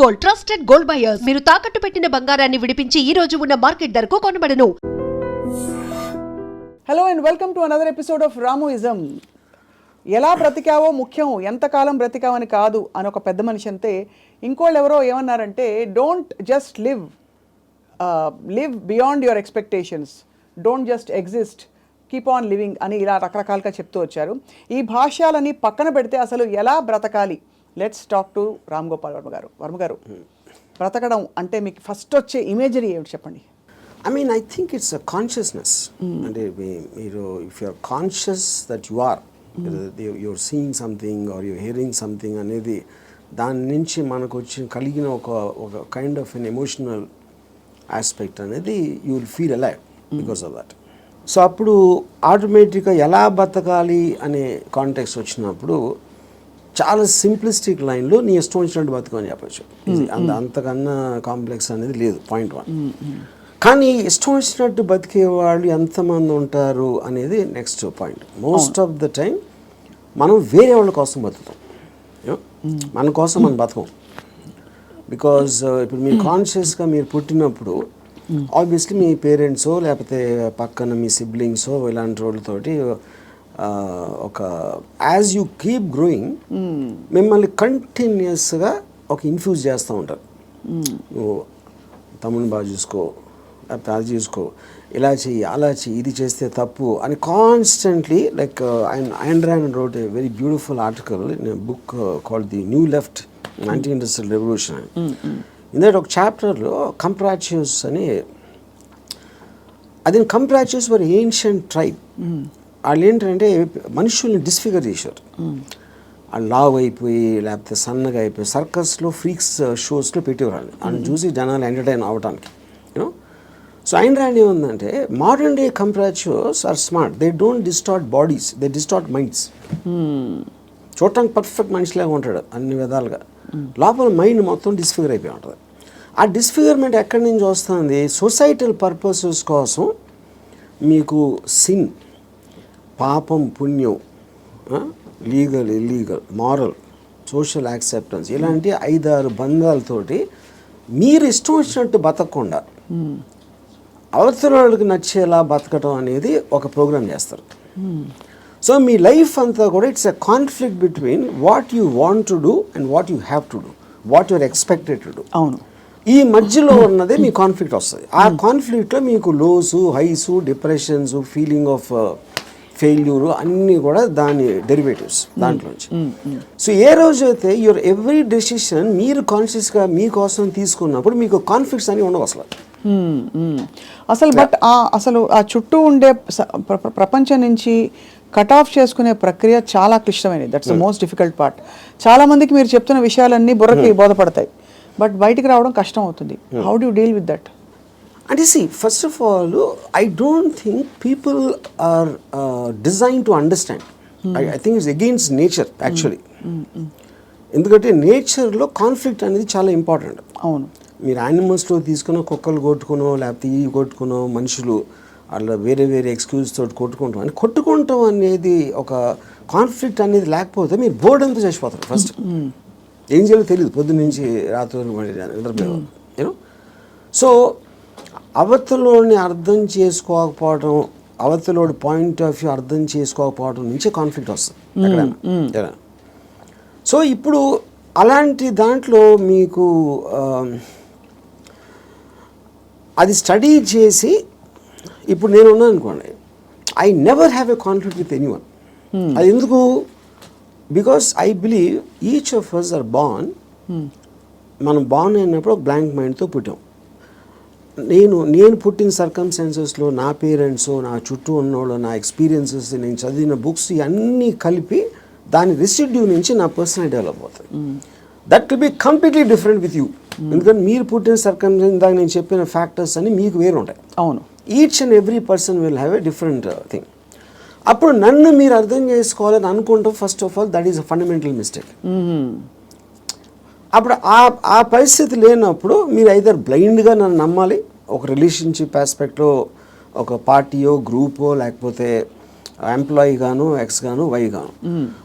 Gold, trusted gold buyers. మీరు తాకట్టు పెట్టిన బంగారాన్ని విడిపించి ఈ రోజు ఉన్న మార్కెట్ ధరకు కొనబడను. Hello and welcome to another episode of Ramoism. ఎలా బ్రతికావో ముఖ్యం, ఎంతకాలం బ్రతికావని కాదు అని ఒక పెద్ద మనిషి అంతే. ఇంకోళ్ళు ఎవరో ఏమన్నారంటే, don't just live beyond your expectations, don't just exist, keep on living అని ఇలా రకరకాలుగా చెప్తూ వచ్చారు. ఈ భాష్యాలని పక్కన పెడితే అసలు ఎలా బ్రతకాలి, let's talk to Ram Gopal Varma గారు. వర్మ గారు, బ్రతకడం అంటే మీకు ఫస్ట్ వచ్చే ఇమేజరీ ఏమిటి చెప్పండి? I mean, I think it's a consciousness. And if you're conscious that you are, you're seeing something or you're hearing something, అనేది దాని నుంచి మనకు వచ్చి కలిగిన ఒక kind of an emotional aspect అనేది you will feel alive because of that. So అప్పుడు ఆటోమేటిక్గా ఎలా బతకాలి అనే కాంటెక్స్ట్ వచ్చినప్పుడు చాలా సింప్లిస్టిక్ లైన్లో నీ ఇష్టం వచ్చినట్టు బతకమని చెప్పచ్చు. అంతకన్నా కాంప్లెక్స్ అనేది లేదు, పాయింట్ 1. కానీ ఇష్టం వచ్చినట్టు బతికే వాళ్ళు ఎంతమంది ఉంటారు అనేది next point. Most of the time మనం వేరే వాళ్ళ కోసం బతుకుతాం, మన కోసం మనం బతకం. బికాజ్ ఇప్పుడు మీరు కాన్షియస్గా మీరు పుట్టినప్పుడు ఆబ్వియస్లీ మీ పేరెంట్సో లేకపోతే పక్కన మీ సిబ్లింగ్సో ఇలాంటి వాళ్ళతోటి ఒక యాజ్ యూ కీప్ గ్రోయింగ్ మిమ్మల్ని కంటిన్యూస్గా ఒక ఇన్ఫ్యూజ్ చేస్తూ ఉంటారు. నువ్వు తమ్ముని బాగా చూసుకో, లేకపోతే అది చూసుకో, ఇలా చెయ్యి, అలా చెయ్యి, ఇది చేస్తే తప్పు అని constantly. Like Ayn Rand wrote a very beautiful article in a book called The New Left, Anti-Industrial Revolution. ఇందులో ఒక చాప్టర్లో కంప్రాచ్యూస్ అని, అది కంప్రాచ్యూస్ వర్ ఏన్షియంట్ ట్రైబ్. వాళ్ళు ఏంటంటే మనుషుల్ని డిస్ఫిగర్ చేశారు. వాళ్ళు లావ్ అయిపోయి లేకపోతే సన్నగా అయిపోయి సర్కస్లో ఫ్రీక్స్ షోస్లో పెట్టేవాళ్ళు. వాళ్ళని చూసి జనాలు ఎంటర్టైన్ అవ్వడానికి. యూనో, సో Ayn Rand ఏముందంటే, modern day comprachicos are smart, they don't distort bodies, they distort minds. చూడటానికి పర్ఫెక్ట్ మనిషిలాగా ఉంటాడు అన్ని విధాలుగా, లోపల మైండ్ మొత్తం డిస్ఫిగర్ అయిపోయి ఉంటుంది. ఆ డిస్ఫిగర్మెంట్ ఎక్కడి నుంచి వస్తుంది? సొసైటల్ పర్పసెస్ కోసం మీకు సిన్, పాపం, పుణ్యం, legal, illegal, moral, social acceptance, ఇలాంటి 5-6 బంధాలతోటి మీరు ఇష్టం వచ్చినట్టు బతకకుండా అవతల వాళ్ళకి నచ్చేలా బతకటం అనేది ఒక ప్రోగ్రామ్ చేస్తారు. సో మీ లైఫ్ అంతా కూడా it's a conflict between what you want to do and what you have to do, what you're expected to do. అవును, ఈ మధ్యలో ఉన్నదే మీ కాన్ఫ్లిక్ట్ వస్తుంది. ఆ కాన్ఫ్లిక్ట్లో మీకు lows, highs, depressions, feeling of failure అన్నీ కూడా దాని డెరివేటివ్స్ దాంట్లోంచి. సో ఏ రోజైతే యువర్ ఎవ్రీ డెసిషన్ మీరు కాన్షియస్గా మీకోసం తీసుకున్నప్పుడు మీకు కాన్ఫ్లిక్ట్స్ అని ఉండవు అసలు. అసలు బట్ అసలు ఆ చుట్టూ ఉండే ప్రపంచం నుంచి కట్ ఆఫ్ చేసుకునే ప్రక్రియ చాలా క్లిష్టమైనది. That's the most difficult part. చాలా మందికి మీరు చెప్తున్న విషయాలన్నీ బుర్రకి బోధపడతాయి, బట్ బయటికి రావడం కష్టం అవుతుంది. How do you deal with that? అంటే first of all I don't think people are design to understand. I think it's against nature actually. ఎందుకంటే నేచర్లో కాన్ఫ్లిక్ట్ అనేది చాలా ఇంపార్టెంట్. అవును, మీరు యానిమల్స్లో తీసుకున్న కుక్కలు కొట్టుకునో లేకపోతే ఇవి కొట్టుకునో మనుషులు అట్లా వేరే వేరే ఎక్స్క్యూజ్ తోటి కొట్టుకుంటాం అని కొట్టుకుంటాం అనేది ఒక కాన్ఫ్లిక్ట్ అనేది లేకపోతే మీరు బోర్డు అంతా చచ్చిపోతారు. ఫస్ట్ ఏం చేయాలో తెలియదు, పొద్దున్న నుంచి రాత్రి నిద్రపోయేవారు. యూనో, సో అవతలోని అర్థం చేసుకోకపోవడం, అవతలోడి పాయింట్ ఆఫ్ వ్యూ అర్థం చేసుకోకపోవడం నుంచే కాన్ఫ్లిక్ట్ వస్తుంది ఎక్కడైనా. సో ఇప్పుడు అలాంటి దాంట్లో మీకు అది స్టడీ చేసి ఇప్పుడు నేను ఉన్నాను అనుకోండి, I never have a conflict with anyone. అది ఎందుకు? Because I believe each of us are born. మనం బార్న్ అయినప్పుడు ఒక బ్లాంక్ మైండ్తో పుట్టాం. నేను పుట్టిన సర్కమ్స్టాన్సెస్లో నా పేరెంట్స్, నా చుట్టూ ఉన్నోళ్ళు, నా ఎక్స్పీరియన్సెస్, నేను చదివిన బుక్స్ ఇవన్నీ కలిపి దాని రెసిడ్యూ నుంచి నా పర్సనల్ డెవలప్ అవుతుంది. That will be completely different with you. ఎందుకంటే మీరు పుట్టిన సర్కమ్స్టాన్స్, ఇందాక నేను చెప్పిన ఫ్యాక్టర్స్ అన్ని మీకు వేరు ఉంటాయి. అవును, each and every person will have a different thing. అప్పుడు నన్ను మీరు అర్థం చేసుకోవాలని అనుకుంటాం. First of all that is a fundamental mistake. అప్పుడు ఆ పరిస్థితి లేనప్పుడు మీరు ఐదర్ బ్లైండ్గా నన్ను నమ్మాలి, ఒక రిలేషన్షిప్ ఆస్పెక్ట్లో ఒక పార్టీయో గ్రూపో లేకపోతే ఎంప్లాయీ గాను, 'X' గాను, 'Y' గాను.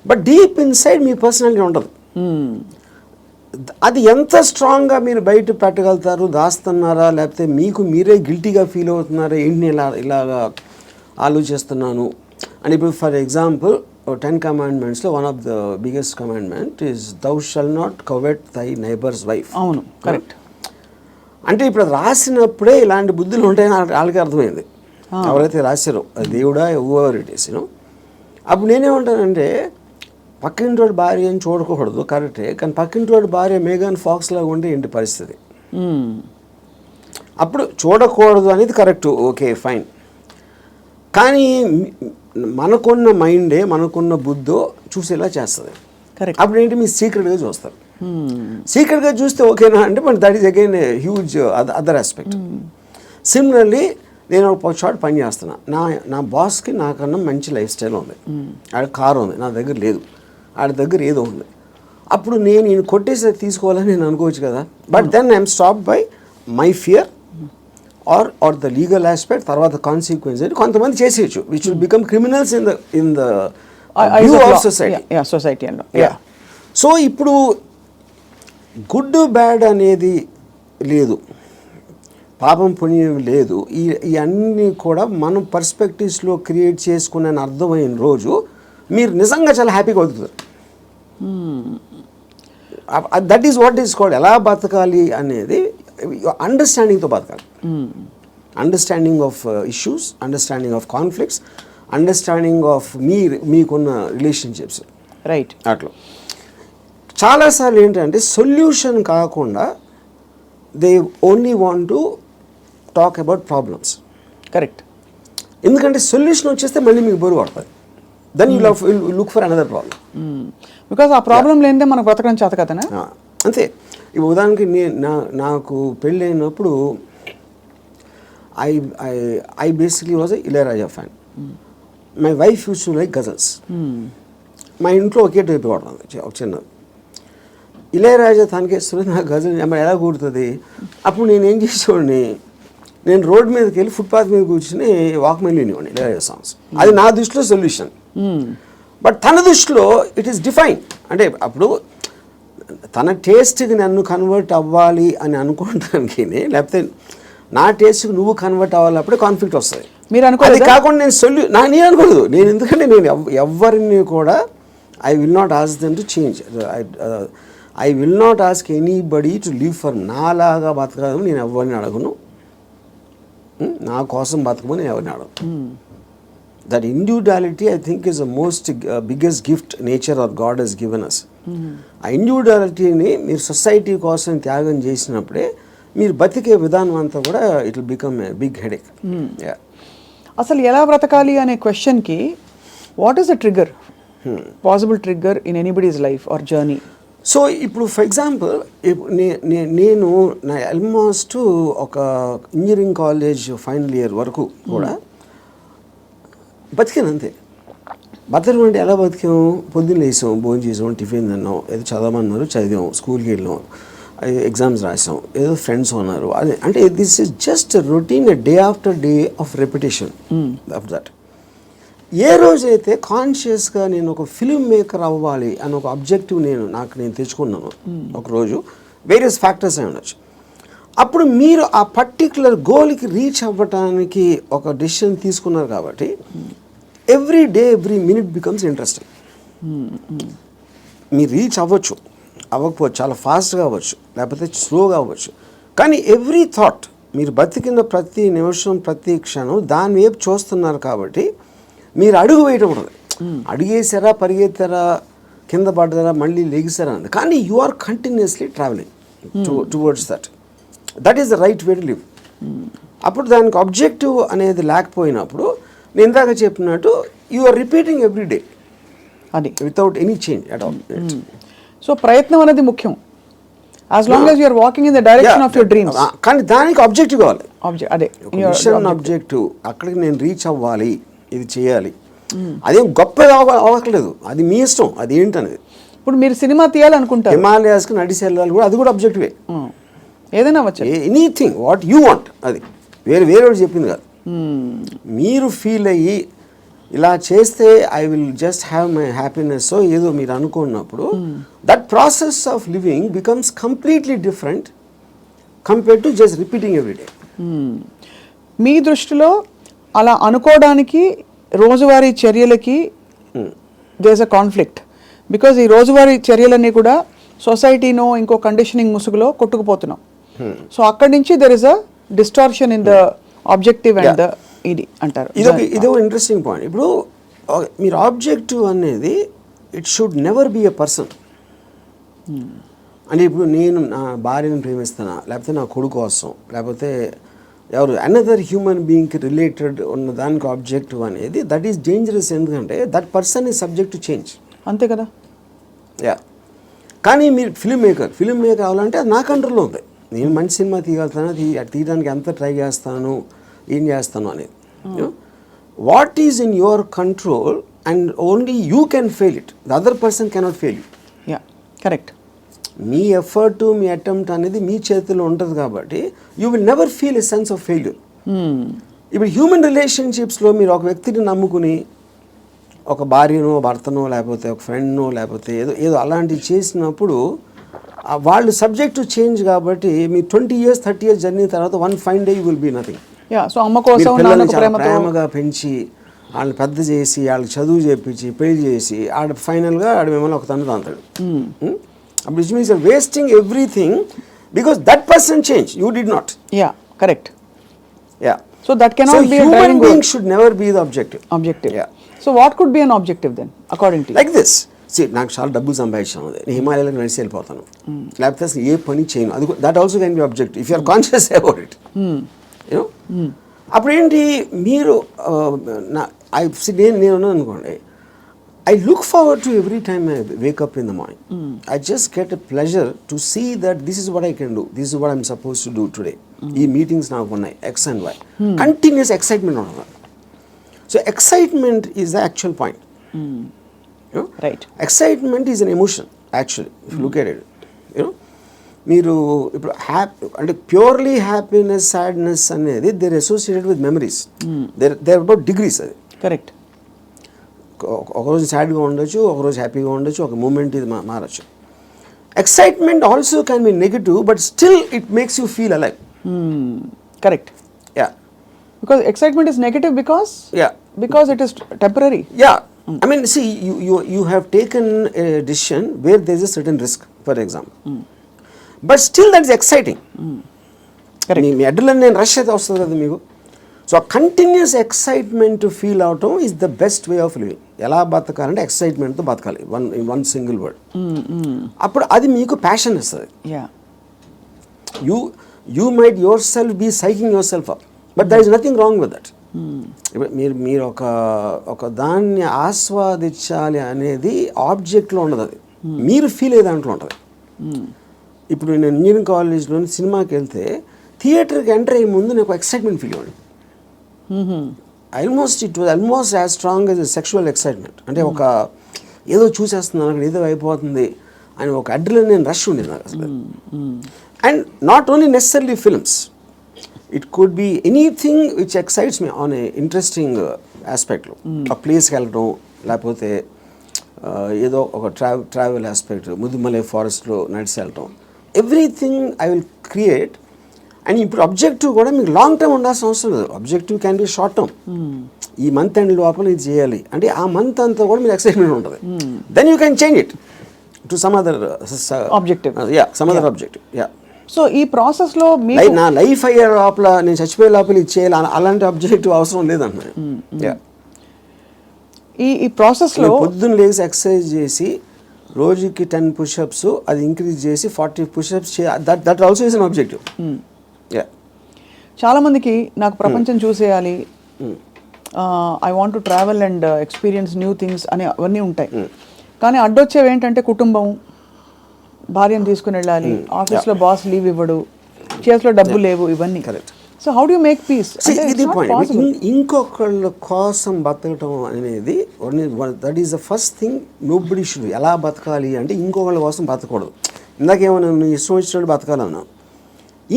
But deep inside me personality ఉండదు. అది ఎంత స్ట్రాంగ్గా మీరు బయట పెట్టగలుగుతారు, దాస్తున్నారా, లేకపోతే మీకు మీరే గిల్టీగా ఫీల్ అవుతున్నారా, ఏంటి ఇలాగా ఆలోచిస్తున్నాను అని. ఇప్పుడు ఫర్ ఎగ్జాంపుల్ 10 commandmentsలో one of the biggest commandment is thou shall not covet thy neighbour's wife. అవును, కరెక్ట్. అంటే ఇప్పుడు అది రాసినప్పుడే ఇలాంటి బుద్ధులు ఉంటాయని వాళ్ళకి అర్థమైంది, ఎవరైతే రాశారో దేవుడా ఎవర్ ఇట్ ఈస్ యూనో. అప్పుడు నేనేమంటానంటే పక్కింటోడి భార్య అని చూడకూడదు, కరెక్టే, కానీ పక్కింటోడి భార్య మేఘన్ ఫాక్స్ లాగా ఉంటే ఏంటి పరిస్థితి? అప్పుడు చూడకూడదు అనేది కరెక్ట్, ఓకే ఫైన్. కానీ మనకున్న మైండే మనకున్న బుద్ధో చూసేలా చేస్తుంది. కరెక్ట్. అప్పుడు ఏంటి మీరు సీక్రెట్గా చూస్తారు. సీక్రెట్గా చూస్తే ఓకేనా అంటే but that is again huge other aspect. Similarly నేను ఒక చోట పని చేస్తున్నా, నా బాస్కి నాకన్నా మంచి లైఫ్ స్టైల్ ఉంది, ఆడ కారు ఉంది, నా దగ్గర లేదు, ఆడ దగ్గర ఏదో ఉంది. అప్పుడు నేను ఈయన కొట్టేసి తీసుకోవాలని నేను అనుకోవచ్చు కదా, but then I'm stop by my fear or the legal aspect, తర్వాత కాన్సిక్వెన్స్ అని కొంతమంది చేసేయచ్చు, which will become criminals in the view of society. So ఇప్పుడు గుడ్ బ్యాడ్ అనేది లేదు, పాపం పుణ్యం లేదు, ఇవన్నీ కూడా మనం పర్స్పెక్టివ్స్లో క్రియేట్ చేసుకునే అర్థమైన రోజు మీరు నిజంగా చాలా హ్యాపీగా అవుతుంది. That is what is called ఎలా బతకాలి అనేది అండర్స్టాండింగ్తో బతకాలి. Understanding of issues, understanding of conflicts, understanding of మీకున్న రిలేషన్షిప్స్. రైట్. అట్లా చాలాసార్లు ఏంటంటే సొల్యూషన్ కాకుండా they only want to talk about problems. Correct. ఎందుకంటే సొల్యూషన్ వచ్చేస్తే మళ్ళీ మీకు బరువు పడుతుంది, then you look for another problem. Because ఆ ప్రాబ్లం లేనిదే మనకు బతకడం చేత కదనా. అంతే. ఇప్పుడు ఉదాహరణకి నాకు పెళ్ళి అయినప్పుడు I basically was a Ilaiyaraaja fan. My wife use to like ghazals. మా ఇంట్లో ఒకే టైప్ వాడుతుంది చిన్నది. ఇళయరాజా తనకేస్తుంది, నాకు గజల్ ఎలా కూడుతుంది. అప్పుడు నేను ఏం చేసేవాడిని, నేను రోడ్ మీదకి వెళ్ళి ఫుట్పాత్ మీద కూర్చుని వాక్మెన్ వినేవాడిని ఇళయరాజా సాంగ్స్. అది నా దృష్టిలో సొల్యూషన్. బట్ తన దృష్టిలో ఇట్ ఈస్ డిఫైన్. అంటే అప్పుడు తన టేస్ట్కి నన్ను కన్వర్ట్ అవ్వాలి అని అనుకోవడానికి, లేకపోతే నా టేస్ట్కి నువ్వు కన్వర్ట్ అవ్వాలి, అప్పుడే కాన్ఫ్లిక్ట్ వస్తుంది. మీరు అనుకోలేదు. అది కాకుండా నేను అనుకోలేదు. నేను ఎందుకంటే నేను ఎవరిని కూడా I will not ask them to change. I will not ask anybody to live for నాలాగా బతకడం. నేను ఎవరిని అడగను, నా కోసం బతకమని నేను ఎవరిని అడగను. That individuality I think is the most biggest gift nature or God he's given us. ఆ ఇండివిజువాలిటీని మీరు సొసైటీ కోసం త్యాగం చేసినప్పుడే మీరు బతికే విధానం అంతా కూడా it will become a big headache. అసలు ఎలా బ్రతకాలి అనే క్వశ్చన్కి what is the trigger, possible trigger in anybody's life or journey? So ఇప్పుడు ఫర్ ఎగ్జాంపుల్ నేను నా ఆల్మోస్ట్ ఒక ఇంజనీరింగ్ కాలేజ్ ఫైనల్ ఇయర్ వరకు కూడా బతికాను అంతే. బతకడం అంటే ఎలా బతికాము, పొద్దున్న లేసాం, భోజనం చేసాం, టిఫిన్ తిన్నాం, ఏదో చదవమన్నారు చదివాం, స్కూల్కి వెళ్ళాం, ఎగ్జామ్స్ రాసాం, ఏదో ఫ్రెండ్స్ ఉన్నారు. అదే అంటే this is just routine, day after day of repetition of that. ఏ రోజైతే కాన్షియస్గా నేను ఒక ఫిల్మ్ మేకర్ అవ్వాలి అని ఒక అబ్జెక్టివ్ నేను తెచ్చుకున్నాను ఒకరోజు, వేరియస్ ఫ్యాక్టర్స్ అయి ఉండొచ్చు, అప్పుడు మీరు ఆ పర్టిక్యులర్ గోల్కి రీచ్ అవ్వటానికి ఒక డెసిషన్ తీసుకున్నారు కాబట్టి every day every minute becomes interesting. మీరు రీచ్ అవ్వకపోవచ్చు, చాలా ఫాస్ట్గా అవ్వచ్చు, లేకపోతే స్లోగా అవ్వచ్చు, కానీ ఎవ్రీ థాట్, మీరు బతికిన ప్రతి నిమిషం ప్రతి క్షణం దాని వైపు చూస్తున్నారు కాబట్టి మీరు అడుగు వేయటం ఉండదు. అడిగేసారా, పరిగెత్తారా, కింద పడ్డారా, మళ్ళీ లెగిసారా అన్నది, కానీ you are continuously travelling towards that is the right way to live. అప్పుడు దానికి ఆబ్జెక్టివ్ అనేది లేకపోయినప్పుడు నేను ఇందాక చెప్పినట్టు you are repeating every day అది without any change at all. So ప్రయత్నం అనేది ముఖ్యం, as long as you are walking in the direction of your dreams. కానీ దానికి ఆబ్జెక్టివ్ కావాలి, అదే మిషన్ ఆబ్జెక్టివ్. అక్కడికి నేను రీచ్ అవ్వాలి, ఇది చేయాలి, అదేం గొప్పగా అవ్వట్లేదు, అది మీ ఇష్టం, అది ఏంటనేది. ఇప్పుడు మీరు సినిమా తీయాలనుకుంటారు, హిమాలయాస్కి నడిచి వెళ్ళాలి కూడా, అది కూడా ఆబ్జెక్టివే. ఏదైనా అవ్వచ్చు, ఎనీథింగ్ వాట్ యూ వాంట్, అది వేరే చెప్పింది కాదు. మీరు ఫీల్ అయ్యి ఇలా చేస్తే I will just have my happiness ఏదో మీరు అనుకున్నప్పుడు that process of living becomes completely different compared to just repeating everyday. మీ దృష్టిలో అలా అనుకోవడానికి రోజువారీ చర్యలకి దేర్ అ కాన్ఫ్లిక్ట్, బికాజ్ ఈ రోజువారీ చర్యలన్నీ కూడా సొసైటీనో ఇంకో కండిషనింగ్ ముసుగులో కొట్టుకుపోతున్నాం. సో అక్కడి నుంచి there is a distortion in the objective and the ఇది అంటారు. ఇది ఒక ఇంట్రెస్టింగ్ పాయింట్. ఇప్పుడు మీరు ఆబ్జెక్టివ్ అనేది it should never be a person. అంటే ఇప్పుడు నేను నా భార్యను ప్రేమిస్తానా, లేకపోతే నా కొడుకు కోసం, లేకపోతే ఎవరు అనదర్ హ్యూమన్ బీయింగ్కి రిలేటెడ్ ఉన్న దానికి ఆబ్జెక్టివ్ అనేది దట్ ఈస్ డేంజరస్. ఎందుకంటే that person is subject to change. అంతే కదా. యా, కానీ మీరు ఫిల్మ్ మేకర్ అవ్వాలంటే అది నా కంట్రోల్లో ఉంది. నేను మంచి సినిమా తీయగలుగుతాను, తీయడానికి ఎంత ట్రై చేస్తాను, ఏం చేస్తాను అనేది. What is in your control and only you can fail it, the other person cannot fail you. Yeah, correct. Me effort, me attempt అనేది మీ చేతిలో ఉంటుంది కాబట్టి you will never feel a sense of failure. ఇప్పుడు human రిలేషన్షిప్స్లో మీరు ఒక వ్యక్తిని నమ్ముకుని ఒక భార్యనో భర్తనో లేకపోతే ఒక ఫ్రెండ్నో లేకపోతే ఏదో అలాంటివి చేసినప్పుడు వాళ్ళు సబ్జెక్ట్ టు చేంజ్ కాబట్టి మీ 20 years 30 years జర్నీ తర్వాత one fine day you will be nothing. So అమ్మ కోసం ప్రేమగా పెంచి వాళ్ళని పెద్ద చేసి వాళ్ళకి చదువు చేపించి పెళ్లి చేసి ఫైనల్గా మిమ్మల్ని ఒక తండ్రి అంటాడు. అప్పుడు it means wasting everything because that person change, you did not. Yeah, correct. Yeah, so that cannot be a driving being should never be the objective. Yeah. So what could be an objective then according to you? Like this. See, నాకు చాలా డబ్బులు సంపాదించాను, నేను హిమాలయాలకు నడిచి వెళ్ళిపోతాను, లేకపోతే అసలు ఏ పని చేయను, అది that also can be objective if you are conscious about it. You know అప్పుడు ఏంటి మీరు నేను ఉన్నాను అనుకోండి, I look forward to every time I wake up in the morning. I just get a pleasure to see that this is what I can do. This is what I'm supposed to do today. ఈ meetings నాకు ఉన్నాయి X and Y. Continuous excitement ఉంటుంది. So excitement is the actual point. You know? Right. Excitement is an emotion actually if you look at it. You know, మీరు ఇప్పుడు అంటే purely happiness sadness అనేది they're associated with memories. They're about degrees. అది correct. ఒకరోజు సాడ్గా ఉండొచ్చు, ఒకరోజు హ్యాపీగా ఉండొచ్చు, ఒక మూమెంట్ ఇది మారచ్చు. Excitement also can be negative but still it makes you feel alive. Correct. Yeah, because excitement is negative because it is temporary. Yeah, I mean, see, you have taken a decision where there is a certain risk, for example, but still that is exciting. Correct. Me adrenaline rush అయితే వస్తుంది కదా మీకు. So continuous excitement feel అవటం is the best way of living. ఎలా బతకాలంటే ఎక్సైట్మెంట్తో బతకాలి, one single word. అప్పుడు అది మీకు ప్యాషన్ ఇస్తుంది. You might yourself be psyching yourself up, but there is nothing wrong with that. ఇప్పుడు మీరు ఒక దాన్ని ఆస్వాదించాలి అనేది ఆబ్జెక్ట్లో ఉండదు, అది మీరు ఫీల్ అయ్యే దాంట్లో ఉంటుంది. ఇప్పుడు నేను ఇంజనీరింగ్ కాలేజ్లో సినిమాకి వెళ్తే థియేటర్కి ఎంటర్ అయ్యే ముందు నాకు ఎక్సైట్మెంట్ ఫీల్ అవ్వండి. It was almost as strong as sexual excitement. అంటే ఒక ఏదో చూసేస్తున్నాను, అక్కడ ఏదో అయిపోతుంది అని ఒక అడ్రినలిన్ రష్ ఉండేది నాకు అసలు. And not only necessary films, it could be anything which excites me on a interesting ఆస్పెక్ట్లో. ఆ ప్లేస్కి వెళ్ళడం, లేకపోతే ఏదో ఒక ట్రావెల్ ఆస్పెక్ట్, ముదుమలై ఫారెస్ట్లో నడిచి వెళ్ళటం, everything I will create. And ఇప్పుడు అబ్జెక్టివ్ కూడా మీకు లాంగ్ టర్మ్ ఉండాల్సిన అవసరం లేదు. Objective can be short term. ఈ మంత్ ఎండ్ లోపల ఇది చేయాలి అంటే ఆ మంత్ అంతా కూడా మీకు ఎక్సైట్మెంట్ ఉంటుంది. Then you can change it to some other objective. Some other objective. So ఈ ప్రాసెస్లో నా లైఫ్ అయ్యే లోపల, నేను చచ్చిపోయే లోపల ఇది చేయాలి, అలాంటి అబ్జెక్టివ్ అవసరం లేదన్న. ఈ ప్రాసెస్లో పొద్దున్న లేచి ఎక్సర్సైజ్ చేసి రోజుకి 10 push-ups అది ఇంక్రీజ్ చేసి 40 push-ups that also is an objective. చాలా మందికి నాకు ప్రపంచం చూసేయాలి, I want to travel and experience new things అని అవన్నీ ఉంటాయి. కానీ అడ్డొచ్చేవి ఏంటంటే కుటుంబం, భార్యను తీసుకుని వెళ్ళాలి, ఆఫీస్లో బాస్ లీవ్ ఇవ్వడు, చేతిలో డబ్బు లేవు, ఇవన్నీ. So how do you make peace? ఇది పాయింట్. ఇంకొకళ్ళ కోసం బతకటం అనేది that is the first thing nobody should. ఎలా బతకాలి అంటే ఇంకొకళ్ళ కోసం బతకూడదు. ఇందాకేమన్నా నువ్వు ఇష్టం వచ్చినట్టు బతకాలన్నా,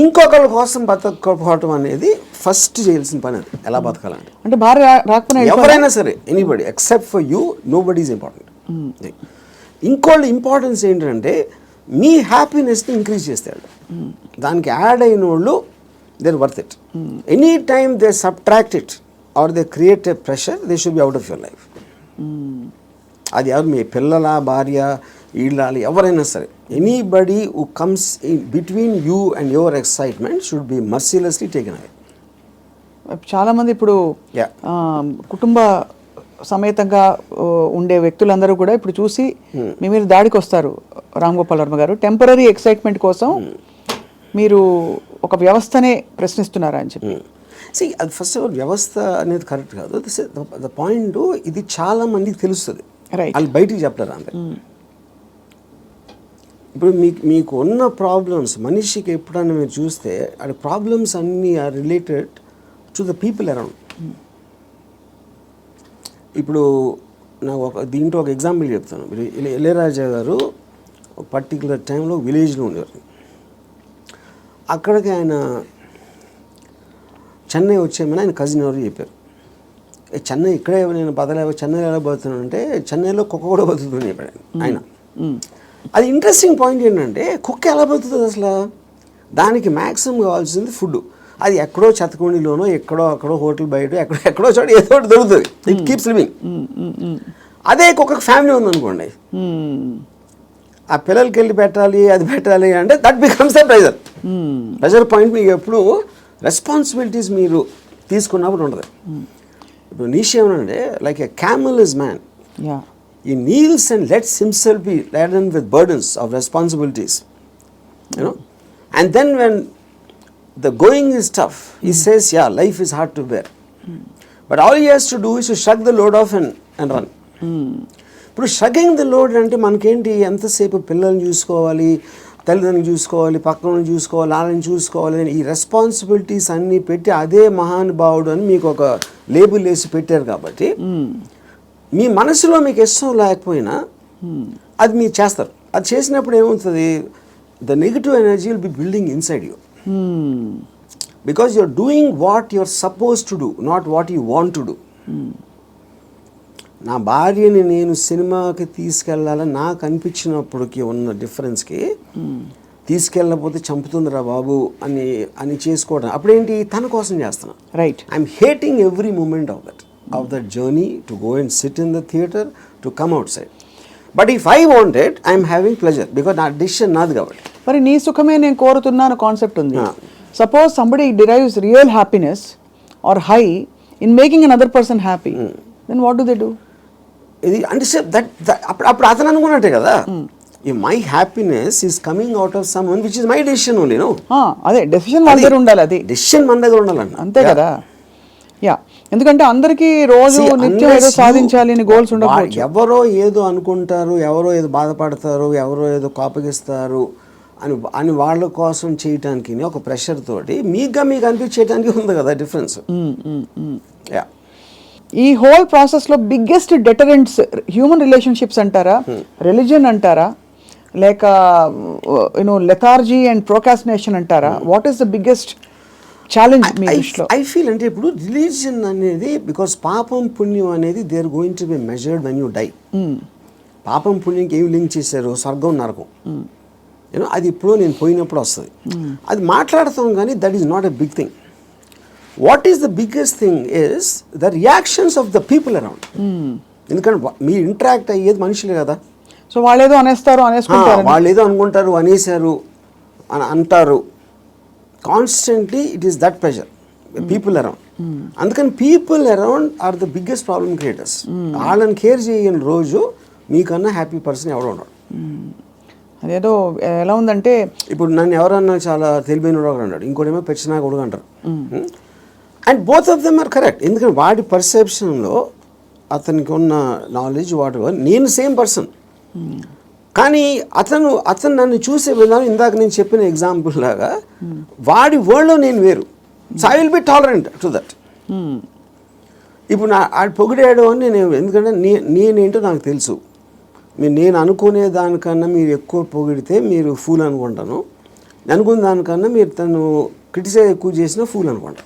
ఇంకొకరి కోసం బతకపోవటం అనేది ఫస్ట్ చేయాల్సిన పని. అది ఎలా బతకాలంటే అంటే భార్య రాకపోయినా ఎవరైనా సరే, anybody except for you, nobody is important. ఇంకోళ్ళ ఇంపార్టెన్స్ ఏంటంటే మీ హ్యాపీనెస్ని ఇంక్రీజ్ చేస్తాడు. దానికి యాడ్ అయిన వాళ్ళు they worth it. Any time they subtract it or they create a pressure, they should be out of your life. అది ఎవరు, మీ పిల్లల, భార్య, వీళ్ళాలి, ఎవరైనా సరే, anybody who comes in between you and your excitement should be mercilessly taken away. చాలామంది ఇప్పుడు కుటుంబ సమేతంగా ఉండే వ్యక్తులందరూ కూడా ఇప్పుడు చూసి మీ మీద దాడికి వస్తారు. రామ్ గోపాల్ వర్మ గారు, టెంపరీ ఎక్సైట్మెంట్ కోసం మీరు ఒక వ్యవస్థనే ప్రశ్నిస్తున్నారా అని చెప్పి. సి, అది ఫస్ట్ ఆఫ్ ఆల్ వ్యవస్థ అనేది కరెక్ట్ కాదు. ద పాయింట్, ఇది చాలా మందికి తెలుస్తుంది, వాళ్ళు బయటికి చెప్తారు అంతే. ఇప్పుడు మీకు ఉన్న ప్రాబ్లమ్స్, మనిషికి ఎప్పుడన్నా మీరు చూస్తే అది ప్రాబ్లమ్స్ అన్నీ are related to the people around. ఇప్పుడు నాకు దీంట్లో ఒక ఎగ్జాంపుల్ చెప్తాను. ఇళయరాజా గారు ఒక పర్టికులర్ టైంలో విలేజ్లో ఉండేవారు. అక్కడికి ఆయన చెన్నై వచ్చేయమని ఆయన కజిన్ ఎవరు చెప్పారు. చెన్నై ఇక్కడే నేను బతలేవో, చెన్నైలో ఎలా బతుకుతున్నాను అంటే చెన్నైలో కుక్క కూడా బతుకుతుందని చెప్పాడు ఆయన. అది ఇంట్రెస్టింగ్ పాయింట్ ఏంటంటే, కుక్క ఎలా బతుకుతుంది అసలు? దానికి మ్యాక్సిమం కావాల్సింది ఫుడ్. అది ఎక్కడో చెత్తకుండీలోనో, ఎక్కడో అక్కడో హోటల్ బయట ఎక్కడో చోట ఏదో ఒకటి దొరుకుతుంది. It keeps living. అదే కుక్కకు ఫ్యామిలీ ఉందనుకోండి, ఆ పిల్లలకి వెళ్ళి పెట్టాలి, అది పెట్టాలి అంటే that becomes the pressure. Pressure point మీకు ఎప్పుడు రెస్పాన్సిబిలిటీస్ మీరు తీసుకున్నప్పుడు ఉండదు. ఇప్పుడు నీషే ఏమనంటే, like a camel is man, he kneels and lets himself be laden with burdens of responsibilities, you know, and then when the going is tough, he says, yeah, life is hard to bear, but all he has to do is to shrug the load off and run. ఇప్పుడు షగ్గింగ్ the load అంటే మనకేంటి, ఎంతసేపు పిల్లల్ని చూసుకోవాలి, తల్లిదండ్రులు చూసుకోవాలి, పక్కన చూసుకోవాలి, వాళ్ళని చూసుకోవాలి అని ఈ రెస్పాన్సిబిలిటీస్ అన్నీ పెట్టి అదే మహానుభావుడు అని మీకు ఒక లేబుల్ వేసి పెట్టారు. కాబట్టి మీ మనసులో మీకు ఇష్టం లేకపోయినా అది మీరు చేస్తారు. అది చేసినప్పుడు ఏమవుతుంది, the negative energy will be building inside you, because you're doing what you're suppose to do, not what you want to do. నా భార్యని నేను సినిమాకి తీసుకెళ్ళాలని నాకు అనిపించినప్పటికి ఉన్న డిఫరెన్స్కి, తీసుకెళ్ళకపోతే చంపుతుందిరా బాబు అని చేసుకోవడం అప్పుడేంటి, తన కోసం చేస్తున్నా. Right, I'm hating every moment of that journey to go and sit in the theater, to come outside. But if I want it, I am having pleasure because నా decision నాది కాబట్టి. మరి నీ సుఖమే నేను కోరుతున్నాను కాన్సెప్ట్ ఉంది. Suppose somebody derives real happiness or high in making another person happy, then what do they do? ఇది అంటే అప్పుడు అతను అనుకున్నట్టే కదా, my happiness is coming out of someone which is my decision only. No, అదే decision మన దగ్గర ఉండాలి, అది డెసిషన్ మన దగ్గర ఉండాలండి, అంతే కదా. యా, ఎందుకంటే అందరికీ రోజు నిత్యం ఏదో సాధించాలి అని గోల్స్ ఉండకపోవచ్చు. ఎవరో ఏదో అనుకుంటారు, ఎవరో ఏదో బాధపడతారు, ఎవరో ఏదో కోపగిస్తారు అని వాళ్ళ కోసం చేయటానికి ఒక ప్రెషర్ తోటి మీకు అనిపించేయడానికి ఉంది కదా డిఫరెన్స్. యా, ఈ హోల్ ప్రాసెస్లో బిగ్గెస్ట్ డెటరెంట్స్ హ్యూమన్ రిలేషన్షిప్స్ అంటారా, రిలీజియన్ అంటారా, లేక లెథార్జీ అండ్ ప్రోకాస్టినేషన్ అంటారా? What is the biggest challenge మీ దృష్టిలో? ఐ ఫీల్ అంటే ఇప్పుడు రిలీజియన్ అనేది, బికాస్ పాపం పుణ్యం అనేది they are going to be measured when you die. పాపం పుణ్యంకి ఏమి లింక్ చేశారు, స్వర్గం నరకం, యూనో, అది ఇప్పుడు నేను పోయినప్పుడు వస్తుంది. అది మాట్లాడతాం కానీ that is not a big thing. What is the biggest thing is the reactions of the people around. ఎందుకంటే మీరు ఇంటరాక్ట్ అయ్యేది మనుషులే కదా. సో వాళ్ళు ఏదో అనేస్తారు, వాళ్ళు ఏదో అనుకుంటారు, అనేసారు అని అంటారు. Constantly it is that pressure, people around. అందుకని people around are the biggest problem creators. వాళ్ళని కేర్ చేయని రోజు మీకన్నా హ్యాపీ పర్సన్ ఎవడో ఉండడు. అదేదో ఎలా ఉందంటే, ఇప్పుడు నన్ను ఎవరన్నా చాలా తెలివైన వాడు అన్నాడు, ఇంకోటేమో పెచ్చినా కొడుకు అంటారు. And both of them are correct. ఎందుకంటే వాడి పర్సెప్షన్లో అతనికి ఉన్న నాలెడ్జ్ వాటి, నేను సేమ్ పర్సన్, కానీ అతను నన్ను చూసే విధానం ఇందాక నేను చెప్పిన ఎగ్జాంపుల్ లాగా వాడి వరల్డ్లో నేను వేరు. So I will B tolerant to that. ఇప్పుడు ఆడు పొగిడాడు అని నేను, ఎందుకంటే నేనేంటో నాకు తెలుసు. నేను అనుకునే దానికన్నా మీరు ఎక్కువ పొగిడితే మీరు ఫూల్ అనుకుంటాను. అనుకున్న దానికన్నా మీరు తను క్రిటిసైజ్ ఎక్కువ చేసిన ఫూల్ అనుకోండి.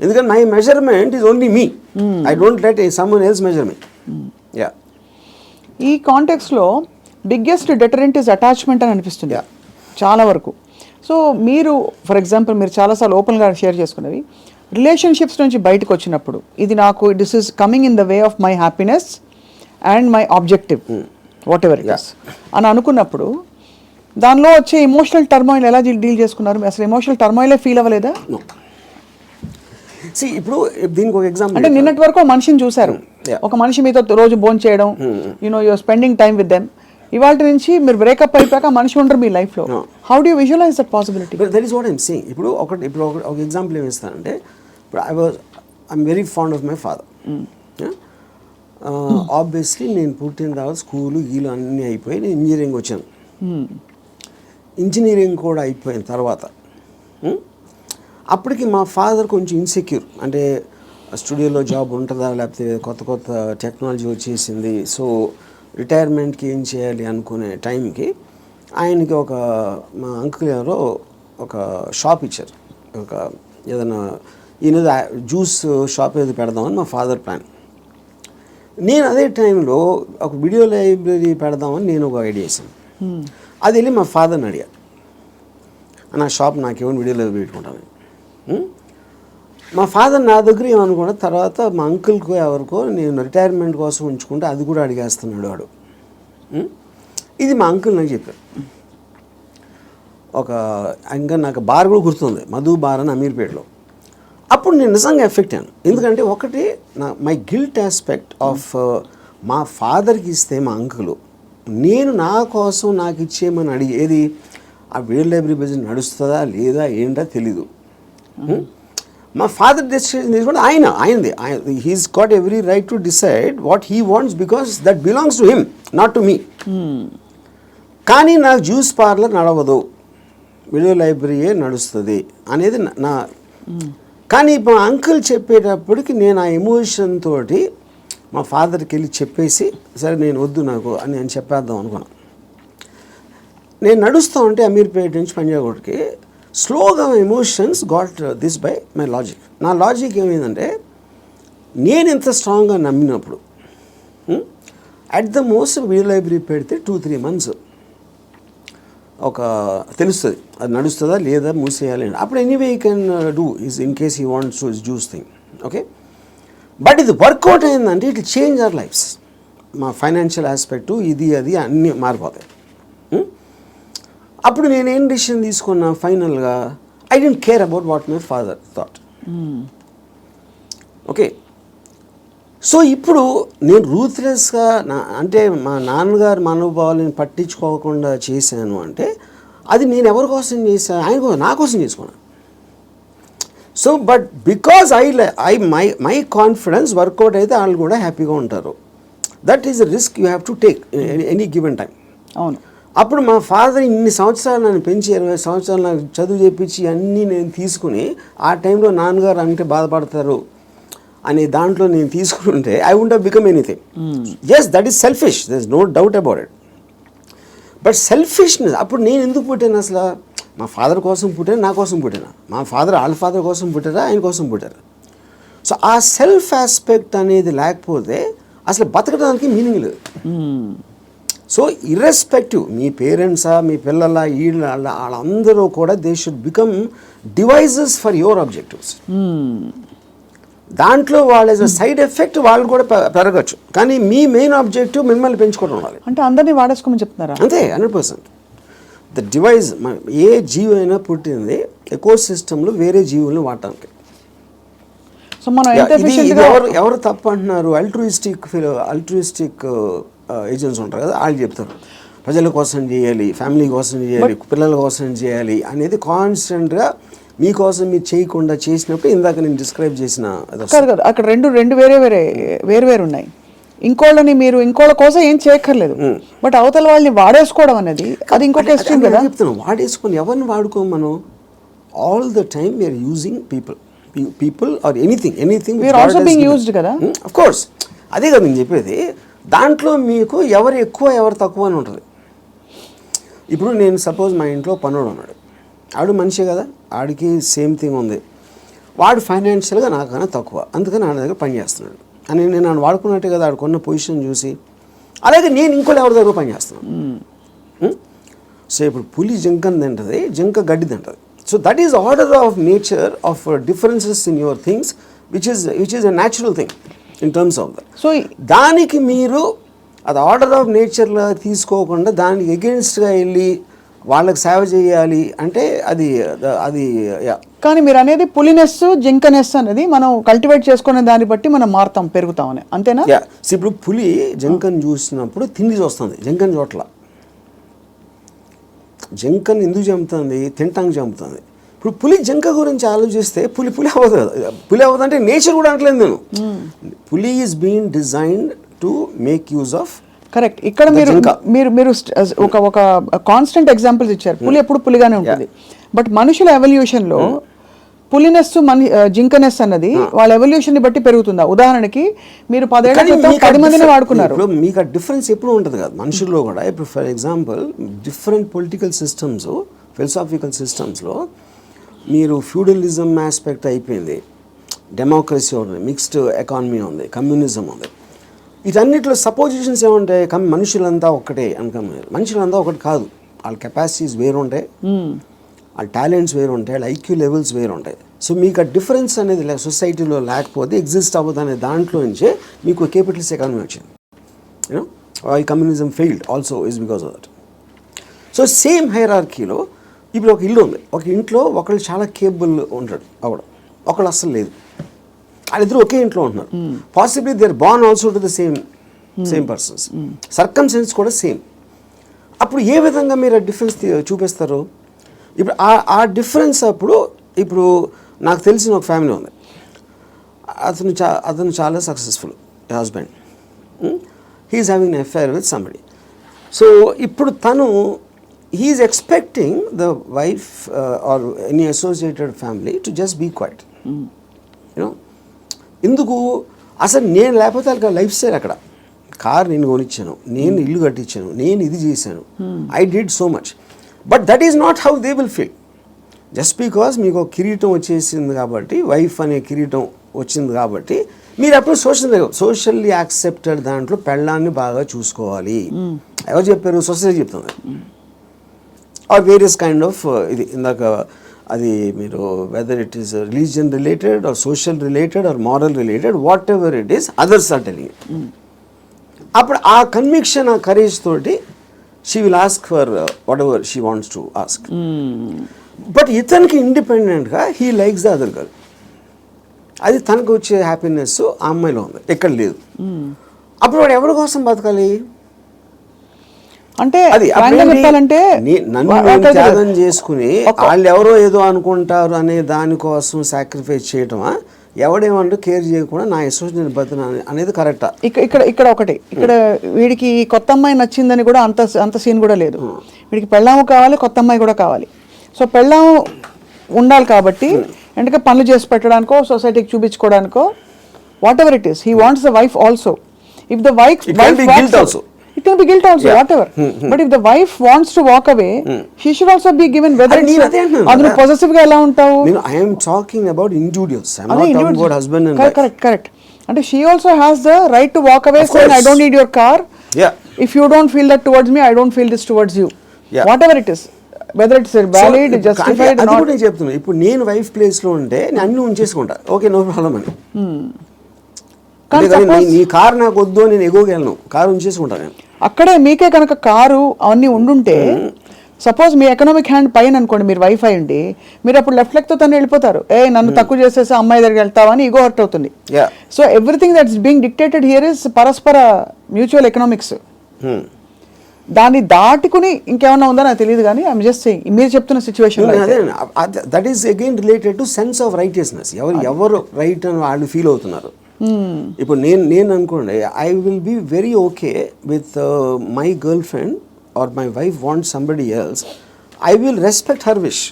ఎందుకంటే my measurement is only me. I don't let someone else measure me. Yeah, ఈ కాంటెక్స్లో బిగ్గెస్ట్ డెటరెంట్ ఇస్ అటాచ్మెంట్ అని అనిపిస్తుంది Yeah. చాలా వరకు. సో మీరు ఫర్ ఎగ్జాంపుల్ మీరు చాలాసార్లు ఓపెన్గా షేర్ చేసుకున్నవి రిలేషన్షిప్స్ నుంచి బయటకు వచ్చినప్పుడు ఇది నాకు this is coming in the way of my happiness and my objective what ever it is అని అనుకున్నప్పుడు దానిలో వచ్చే ఎమోషనల్ టర్మాయిల్ ఎలా డీల్ చేసుకున్నారు? అసలు ఎమోషనల్ టర్మాయిలే ఫీల్ అవ్వలేదా? నో. సి ఇప్పుడు దీనికి ఒక ఎగ్జాంపుల్. అంటే నిన్నటి వరకు ఒక మనిషిని చూశారు, Yeah. ఒక మనిషి మీతో రోజు భోజనం చేయడం, you're spending time with them. ఇవాళ నుంచి మీరు బ్రేకప్ అయిపోయాక మనిషి ఉండరు మీ లైఫ్లో. How do visualize that possibility? That is what I'm saying. ఇప్పుడు ఒక ఎగ్జాంపుల్ ఏమి ఇస్తానంటే, ఇప్పుడు I'm very fond of my father. Obviously నేను పుట్టిన తర్వాత స్కూలు గీలు అన్నీ అయిపోయి నేను ఇంజనీరింగ్ వచ్చాను. ఇంజనీరింగ్ కూడా అయిపోయిన తర్వాత అప్పటికి మా ఫాదర్ కొంచెం ఇన్సెక్యూర్. అంటే స్టూడియోలో జాబ్ ఉంటుందా, లేకపోతే కొత్త కొత్త టెక్నాలజీ వచ్చేసింది, సో రిటైర్మెంట్కి ఏం చేయాలి అనుకునే టైంకి ఆయనకి మా అంకుల్ ఎవరో ఒక షాప్ ఇచ్చారు. ఏదైనా ఈయన జ్యూస్ షాప్ ఏదో పెడదామని మా ఫాదర్ ప్లాన్. నేను అదే టైంలో ఒక వీడియో లైబ్రరీ పెడదామని నేను ఒక ఐడియా వేసాను. అది వెళ్ళి మా ఫాదర్ని అడిగా, నా షాప్ నాకేమో వీడియో లైబ్రరీ పెట్టుకుంటాను. మా ఫాదర్ నా దగ్గర ఏమనుకున్నా, తర్వాత మా అంకుల్కో ఎవరికో నేను రిటైర్మెంట్ కోసం ఉంచుకుంటే అది కూడా అడిగేస్తున్నాడు వాడు. ఇది మా అంకుల్ నాకు చెప్పారు. ఇంకా నాకు బార్ కూడా గుర్తుంది, మధు బార్ అని అమీర్పేటలో. అప్పుడు నేను నిజంగా ఎఫెక్ట్ అయ్యాను. ఎందుకంటే ఒకటి మై గిల్ట్ ఆస్పెక్ట్ ఆఫ్ మా ఫాదర్కి ఇస్తే మా అంకులు నేను నా కోసం నాకు ఇచ్చేయమని అడిగేది ఆ వీడియో లైబ్రరీ బిజినెస్ నడుస్తుందా లేదా ఏంటో తెలీదు. మా ఫాదర్ డెసిషన్ తీసుకుంటే ఆయనది he's got every right to decide what he wants because that belongs to him, not to me. కానీ నాకు జ్యూస్ పార్లర్ నడవదు, వీడియో లైబ్రరీయే నడుస్తుంది అనేది నా. కానీ మా అంకుల్ చెప్పేటప్పటికి నేను ఆ ఎమోషన్ తోటి మా ఫాదర్కి వెళ్ళి చెప్పేసి, సరే నేను వద్దు నాకు అని నేను చెప్పేద్దాం అనుకున్నాను. నేను నడుస్తూ ఉంటే అమీర్పేట నుంచి పంజాగుట్కి స్లోగా emotions got this by my logic. నా లాజిక్ ఏమైందంటే, నేను ఇంత స్ట్రాంగ్గా నమ్మినప్పుడు at the most video library పెడితే 2-3 months తెలుస్తుంది అది నడుస్తుందా లేదా మూసేయాలి. అప్పుడు anyway you can do is in case he wants to juice thing. Okay, but ఇది వర్కౌట్ అయిందంటే ఇట్ చేంజ్ అవర్ లైఫ్స్. మా ఫైనాన్షియల్ ఆస్పెక్టు ఇది అది అన్నీ మారిపోతాయి. అప్పుడు నేనేం డిసిషన్ తీసుకున్నా ఫైనల్గా, I don't care about what my father thought. Okay, so ఇప్పుడు నేను రూత్లెస్గా అంటే మా నాన్నగారు మనోభావాలను పట్టించుకోకుండా చేశాను అంటే అది నేను ఎవరి కోసం చేశాను? ఆయన కోసం, నా కోసం చేసుకున్నాను. So but because my confidence work out అయితే వాళ్ళు కూడా హ్యాపీగా ఉంటారు. That is the risk you have to take any given time. అవును. అప్పుడు మా ఫాదర్ ఇన్ని సంవత్సరాలు నన్ను పెంచి 20 సంవత్సరాలు నాకు చదువు చెప్పించి అన్నీ నేను తీసుకుని ఆ టైంలో నాన్నగారు అంటే బాధపడతారు అనే దాంట్లో నేను తీసుకుంటే I won't have become anything. Yes, that is selfish, there is no doubt about it. But selfishness, అప్పుడు నేను ఎందుకు పుట్టాను అసలు? మా ఫాదర్ కోసం పుట్టాను, నా కోసం పుట్టాను. మా ఫాదర్ వాళ్ళ ఫాదర్ కోసం పుట్టారా, ఆయన కోసం పుట్టారు. సో ఆ సెల్ఫ్ ఆస్పెక్ట్ అనేది లేకపోతే అసలు బతకడానికి మీనింగ్ లేదు. సో ఇర్రెస్పెక్టివ్ మీ పేరెంట్సా, మీ పిల్లల, వాళ్ళందరూ కూడా they should become devices for your objectives. దాంట్లో వాళ్ళ సైడ్ ఎఫెక్ట్ వాళ్ళు కూడా పెరగచ్చు, కానీ మీ మెయిన్ ఆబ్జెక్టివ్ మిమ్మల్ని పెంచుకోవడం ఉండాలి. అంటే అందరినీ వాడేసుకోమని చెప్తున్నారా? అంతే, 100%. ద డివైజ్, ఏ జీవి అయినా పుట్టింది ఎకో సిస్టంలో వేరే జీవుల్ని వాడటానికి. సో మనం ఎవరు తప్పు అంటున్నారు? అల్ట్రూయిస్టిక్ ఏజెంట్స్ ఉంటారు కదా, వాళ్ళు చెప్తారు ప్రజల కోసం చేయాలి, ఫ్యామిలీ కోసం చేయాలి, పిల్లల కోసం చేయాలి అనేది కాన్స్టెంట్గా మీకోసం మీరు చేయకుండా చేసినప్పుడు ఇందాక నేను డిస్క్రైబ్ చేసిన కాదు అక్కడ రెండు వేరే ఉన్నాయి. ఇంకోళ్ళ కోసం ఏం చేయక్కర్లేదు, బట్ అవతల వాళ్ళని వాడేసుకోవడం అనేది అది ఇంకొక ఎక్స్ట్రీమ్ కదా. చెప్తున్నాను, వాడేసుకొని ఎవరిని వాడుకోం మనం. All the time we're using people or anything we're also being used కదా. ఆఫ్ కోర్స్, అదే కదా నేను చెప్పేది. దాంట్లో మీకు ఎవరు ఎక్కువ ఎవరు తక్కువ అని ఉంటుంది. ఇప్పుడు నేను సపోజ్ మా ఇంట్లో పనుడు ఉన్నాడు, ఆడు మనిషే కదా, ఆడికి సేమ్ థింగ్ ఉంది, వాడు ఫైనాన్షియల్గా నాకన్నా తక్కువ, అందుకని ఆడ దగ్గర పని చేస్తున్నాడు అని నేను ఆడు వాడుకున్నట్టే కదా ఆడుకున్న పొజిషన్ చూసి. అలాగే నేను ఇంకోటి ఎవరి దగ్గర పని చేస్తున్నాను. సో ఇప్పుడు పులి జింకని తింటుంది, జింక గడ్డి తింటుంది. So that is order of nature of differences in your things which is a natural thing in terms of that. So దానికి మీరు అది ఆర్డర్ ఆఫ్ నేచర్లో తీసుకోకుండా దానికి ఎగెన్స్ట్గా వెళ్ళి వాళ్ళకి సేవ చేయాలి అంటే అది అది కానీ మీరు అనేది పులినెస్ జింకనెస్ అనేది మనం కల్టివేట్ చేసుకునే దాన్ని బట్టి మనం మారుతాం, పెరుగుతామని, అంతేనా? ఇప్పుడు పులి జింకను చూసినప్పుడు తిండి చూస్తుంది, జింకను చోట్ల. జింకను ఎందుకు చంపుతుంది? తింటానికి చంపుతుంది. ఇప్పుడు పులి జింక గురించి ఆలోచిస్తే పులి అవ్వదు కదా. పులి అవ్వదు అంటే నేచర్ కూడా అంటలేదు నేను. పులి is being designed to make use of. Correct. ఇక్కడ మీరు ఒక కాన్స్టెంట్ ఎగ్జాంపుల్స్ ఇచ్చారు. పులి ఎప్పుడు పులిగానే ఉంటుంది. బట్ మనుషుల ఎవల్యూషన్ లో పులినెస్ జింకనెస్ అన్నది వాళ్ళ ఎవల్యూషన్ ని బట్టి పెరుగుతుందా? ఉదాహరణకి మీరు 10 ఏళ్ల క్రితం 10 మందిని వాడుకున్నారు. ఇప్పుడు మీకు ఆ డిఫరెన్స్ ఎప్పుడు ఉంటుంది కదా మనుషుల్లో కూడా. ఇప్పుడు for example different political systems, philosophical సిస్టమ్స్లో మీరు ఫ్యూడలిజం ఆస్పెక్ట్ అయిపోయింది, డెమోక్రసీ ఉంది, మిక్స్డ్ ఎకానమీ ఉంది, కమ్యూనిజం ఉంది. వీటన్నిటిలో సపోజిషన్స్ ఏముంటాయి? మనుషులంతా ఒక్కటే అనుకున్నారు. మనుషులంతా ఒకటి కాదు, వాళ్ళ కెపాసిటీస్ వేరు ఉంటాయి, వాళ్ళ టాలెంట్స్ వేరు ఉంటాయి, వాళ్ళ ఐక్యూ లెవెల్స్ వేరు ఉంటాయి. సో మీకు ఆ డిఫరెన్స్ అనేది సొసైటీలో లేకపోతే ఎగ్జిస్ట్ అవ్వదు అనే దాంట్లో నుంచే మీకు క్యాపిటలిస్ట్ ఎకానమీ వచ్చింది. యూనో ఈ communism failed also is because of that. So same హైరార్కీలో ఇప్పుడు ఒక ఇల్లు ఉంది, ఒక ఇంట్లో ఒకళ్ళు చాలా కేపబుల్ ఉంటాడు అవడం, ఒకళ్ళు అస్సలు లేదు. వాళ్ళిద్దరు ఒకే ఇంట్లో ఉంటున్నారు. Possibly they are born also to the same persons, circumstances కూడా సేమ్. అప్పుడు ఏ విధంగా మీరు ఆ డిఫరెన్స్ చూపిస్తారు? ఇప్పుడు ఆ డిఫరెన్స్ అప్పుడు ఇప్పుడు నాకు తెలిసిన ఒక ఫ్యామిలీ ఉంది, అతను చాలా successful husband, he's having an affair with somebody. So ఇప్పుడు తను he's expecting the wife or any associated family to just be quiet. You know ఎందుకు? అసలు నేను లేకపోతే వాళ్ళకి లైఫ్ స్టైల్ అక్కడ, కార్ నేను కొనిచ్చాను, నేను ఇల్లు కట్టించాను, నేను ఇది చేశాను, I did so much. But that is not how they will feel. Just because మీకు ఒక కిరీటం వచ్చేసింది కాబట్టి, వైఫ్ అనే కిరీటం వచ్చింది కాబట్టి మీరు అప్పుడు సోషల్లీ యాక్సెప్టెడ్ దాంట్లో పెళ్ళాన్ని బాగా చూసుకోవాలి. ఎవరు చెప్పారు? సొసైటీ చెప్తుంది. ఆర్ వేరియస్ కైండ్ ఆఫ్ ఇది ఇందాక అది మీరు whether it is religion related or social related or moral related, whatever it is, others are telling it. అప్పుడు ఆ కన్విక్షన్, ఆ కరేజ్ తోటి she will ask for whatever she wants to ask. But ఇతనికి ఇండిపెండెంట్గా he likes the other girl. అది తనకు వచ్చే happiness ఆ అమ్మాయిలో ఉంది, ఎక్కడ లేదు. అప్పుడు వాడు ఎవరి కోసం బతకాలి? అంటే చెప్పాలంటే నన్ను త్యాగం చేసుకుని వాళ్ళు ఎవరో ఏదో అనుకుంటారు అనే దానికోసం సాక్రిఫైస్ చేయటమా? ఎవడేమంటూ కేర్ చేయకుండా నా అసోసియేషన్ బతున అనేది కరెక్టా? ఇక్కడ ఒకటి, ఇక్కడ వీడికి కొత్త అమ్మాయి నచ్చిందని కూడా అంత సీన్ కూడా లేదు. వీడికి పెళ్ళాము కావాలి, కొత్త అమ్మాయి కూడా కావాలి. సో పెళ్ళాము ఉండాలి కాబట్టి ఎందుకంటే పనులు చేసి పెట్టడానికో, సొసైటీకి చూపించుకోవడానికో, whatever it is, he wants the wife also. If the wife it can be guilt also, whatever. But if the wife wants to walk away, she should also be given, whether it's adunu possessive ga ela untavu. I am talking about individuals, I am not talking about husband and wife. Correct. And she also has the right to walk away, saying I don't need your car. If you don't feel that towards me, I don't feel this towards you. Whatever it is, whether it's valid, justified or not. అది కూడా చెప్తున్నా. ఇప్పుడు నేను wife place లో ఉంటే నేను అన్ని ఉంచేసుకుంటా, okay no problem అని. నీ కారు నాకు వద్దు, నేను ఎగోగలను, కారు ఉంచేసుకుంటా నేను. అక్కడే మీకే కనుక కారు అవన్నీ ఉండుంటే, సపోజ్ మీ ఎకనామిక్ హ్యాండ్ పైన అనుకోండి, మీరు వైఫ్ అయ్యండి, మీరు అప్పుడు లెఫ్ట్ లెగ్ తో తను వెళ్ళిపోతారు. నన్ను తక్కువ చేసేసి అమ్మాయి దగ్గరికి వెళ్తావని ఈగో హర్ట్ అవుతుంది. So everything that's being dictated here is పరస్పర మ్యూచువల్ ఎకనామిక్స్. దాన్ని దాటుకుని ఇంకేమన్నా ఉందో నాకు తెలియదు, కానీ ఐఎమ్ జస్ట్ సేయింగ్ మీరు చెప్తున్న situation that is again related to sense of righteousness. ఎవరు రైట్ అని వాళ్ళు ఫీల్ అవుతున్నారు. ఇప్పుడు నేను అనుకోండి, I will be very okay with my girlfriend or my wife want somebody else, I will respect her wish.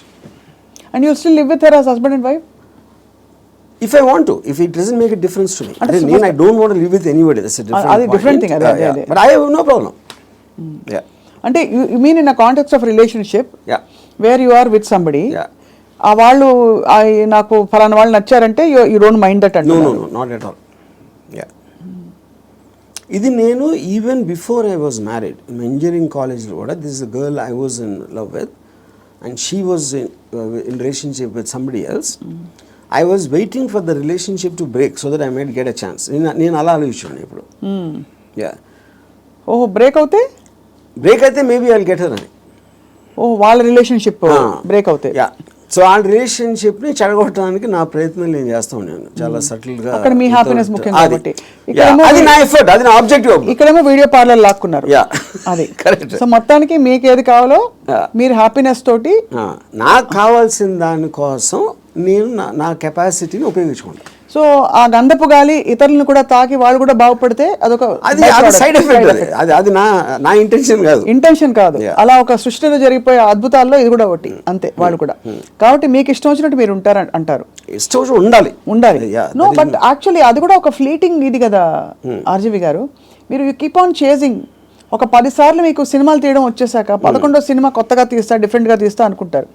And you still live with her as husband and wife if I want to, if it doesn't make a difference to me. I don't want to live with anybody, that's a different thing. But I have no problem. అంటే you mean in a context of relationship Yeah. Where you are with somebody, Yeah. ఆ వాళ్ళు నాకు ఫలానా వాళ్ళు నచ్చారంటే you don't mind that no అంటే no no not at all. Yeah, ఇది నేను even before I was married engineering కాలేజ్లో కూడా this is girl I was in love with and she was in relationship with somebody else. I was waiting for the relationship to break so that I might get a chance. నేను అలా ఆలోచించాను ఇప్పుడు. Yeah, ఓహో break అవుతే, break అయితే maybe I will get her అని. ఓహో వాళ్ళ రిలేషన్షిప్ బ్రేక్ అవుతే. యా, సో ఆ రిలేషన్షిప్ని చెడగొట్టడానికి నా ప్రయత్నం నేను చేస్తూ ఉన్నాను చాలా సటిల్గా. అక్కడ మీ హ్యాపీనెస్ ముఖ్యం కాబట్టి. అది నా ఎఫర్ట్, అది నా ఆబ్జెక్టివ్. ఇక్కడేమో వీడియో పార్లర్ లాక్కున్నారు. యా, అది కరెక్ట్. సో మొత్తానికి మీకు ఏది కావాలో మీరు హ్యాపీనెస్ తోటి, నాకు కావాల్సిన దానికోసం నేను నా కెపాసిటీని ఉపయోగించుకుంటాను. సో ఆ గంధపు గాలి ఇతరులను కూడా తాకి వాళ్ళు కూడా బాగుపడితే అదొక సైడ్ ఎఫెక్ట్. అది నా ఇంటెన్షన్ కాదు, ఇంటెన్షన్ కాదు. అలా ఒక సృష్టిలో జరిగిపోయే అద్భుతాల్లో ఇది కూడా ఒకటి అంతే వాళ్ళు కూడా. కాబట్టి మీకు ఇష్టం వచ్చినట్టు మీరు ఉంటారు అంటారు. ఇష్టం వచ్చి ఉండాలి. నో బట్ యాక్చువల్లీ అది కూడా ఒక ఫ్లీటింగ్ ఇది కదా ఆర్జీవి గారు. మీరు యూ కీప్ ఆన్ చేజింగ్. ఒక 10 సార్లు మీకు సినిమాలు తీయడం వచ్చేసాక 11వ సినిమా కొత్తగా తీస్తా, డిఫరెంట్గా తీస్తా అనుకుంటారు.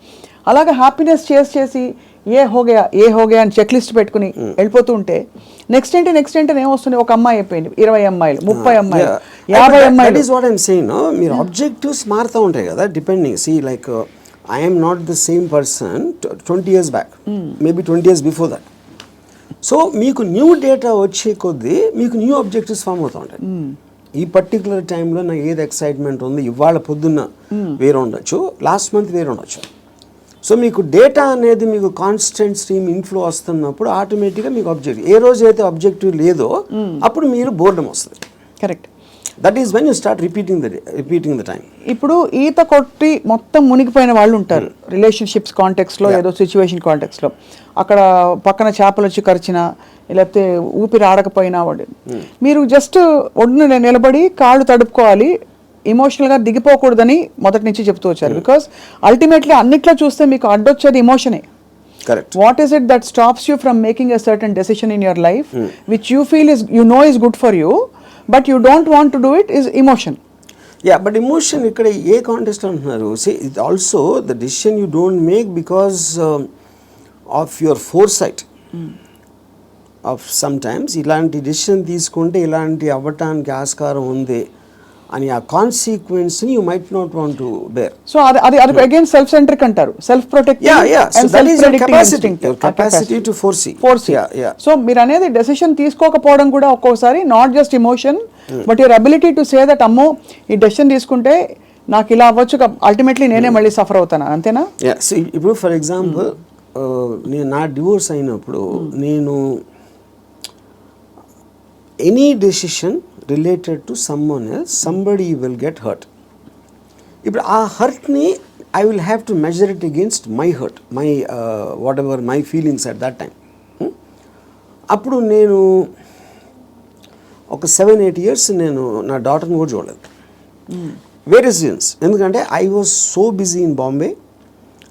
అలాగే హ్యాపీనెస్ చేసి ఏ హోగయా అని చెక్ లిస్ట్ పెట్టుకుని వెళ్ళిపోతూ ఉంటే నెక్స్ట్ ఏంటి ఏమొస్తుంది? ఒక అమ్మాయి అయిపోయింది, 20 అమ్మాయిలు, 30 అమ్మాయిలు, 50 అమ్మాయిలు. That is what I'm saying. మీరు ఆబ్జెక్టివ్స్ మారుతూ ఉంటాయి కదా depending. See like I'm not the same person 20 years back, maybe 20 years before that. So మీకు న్యూ డేటా వచ్చే కొద్దీ మీకు న్యూ ఆబ్జెక్టివ్స్ ఫామ్ అవుతూ ఉంటాయి. ఈ పర్టికులర్ టైంలో నాకు ఏది ఎక్సైట్మెంట్ ఉంది, ఇవాళ పొద్దున్న వేరే ఉండొచ్చు, లాస్ట్ మంత్ వేరే ఉండొచ్చు. సో మీకు డేటా అనేది మీకు కాన్స్టెంట్ స్ట్రీమ్ ఇన్ఫ్లో వస్తున్నప్పుడు ఆటోమేటిక్గా మీకు ఆబ్జెక్టివ్, ఏ రోజు అయితే ఆబ్జెక్టివ్ లేదో అప్పుడు మీరు బోర్డమ్ వస్తుంది. Correct. That is when you start repeating the time. ఇప్పుడు ఈత కొట్టి మొత్తం మునిగిపోయిన వాళ్ళు ఉంటారు రిలేషన్షిప్స్ కాంటెక్స్లో, ఏదో సిచ్యువేషన్ కాంటెక్స్లో. అక్కడ పక్కన చేపలు వచ్చి కరిచినా లేకపోతే ఊపిరి ఆడకపోయినా వాడు, మీరు జస్ట్ ఒడ్డున నిలబడి కాళ్ళు తడుపుకోవాలి, ఇమోషనల్గా దిగిపోకూడదని మొదటి నుంచి చెప్తూ వచ్చారు. బికాస్ అల్టిమేట్లీ అన్నిట్లో చూస్తే మీకు అడ్డొచ్చేది ఇమోషనే. Correct. What is it that stops you from making a certain decision in your life which you feel is you know is good for you but you don't want to do it is emotion. Yeah, but emotion ఇక్కడ ఏ context అంటున్నారు? See it also the decision you don't make because of your foresight of sometimes ఇలాంటి decision తీసుకుంటే ఇలాంటి అవ్వటానికి ఆస్కారం ఉంది అని ఆ కాన్సిక్వెన్స్ని you might not want to bear. So అది అగైన్ సెల్ఫ్ సెంట్రిక్ అంటారు, self protective and self predicting instinct, capacity to foresee. So మీరు అనేది డెసిషన్ తీసుకోకపోవడం కూడా ఒక్కోసారి not just emotion but your ability to say that అమ్మో ఈ డెసిషన్ తీసుకుంటే నాకు ఇలా అవ్వచ్చు, అల్టిమేట్లీ నేనే మళ్ళీ సఫర్ అవుతాను, అంతేనా? ఇప్పుడు ఫర్ ఎగ్జాంపుల్ నేను నా డివోర్స్ అయినప్పుడు నేను any decision related to someone else somebody will get hurt. ఇప్పుడు ఆ హర్ట్ని I will have to measure it against my hurt, my whatever my feelings at that time. అప్పుడు నేను ఒక 7-8 years నేను నా డాటర్ని కూడా చూడలేదు. Various reasons. ఎందుకంటే I was so busy in Bombay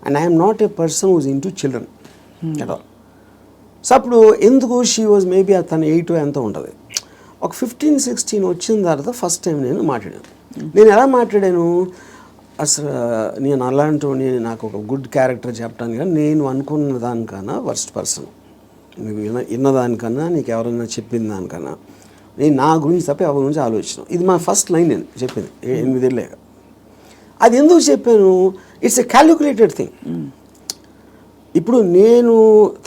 and I'm not a person who's into children at all. So అప్పుడు ఎందుకు షీ వాజ్ మేబీ తన 8 ఎంతో ఉంటుంది. ఒక 15-16 వచ్చిన తర్వాత ఫస్ట్ టైం నేను మాట్లాడాను. నేను ఎలా మాట్లాడాను అసలు, నేను అలాంటి నాకు ఒక గుడ్ క్యారెక్టర్ చెప్పడానికి కానీ నేను అనుకున్న దానికన్నా వర్స్ట్ పర్సన్, నువ్వు విన్నదానికన్నా నీకు ఎవరైనా చెప్పిన దానికన్నా నేను నా గురించి తప్ప ఎవరి గురించి ఆలోచించాను. ఇది మా ఫస్ట్ లైన్ నేను చెప్పింది 8 ఏళ్ళాక. అది ఎందుకు చెప్పాను? It's a calculated thing. ఇప్పుడు నేను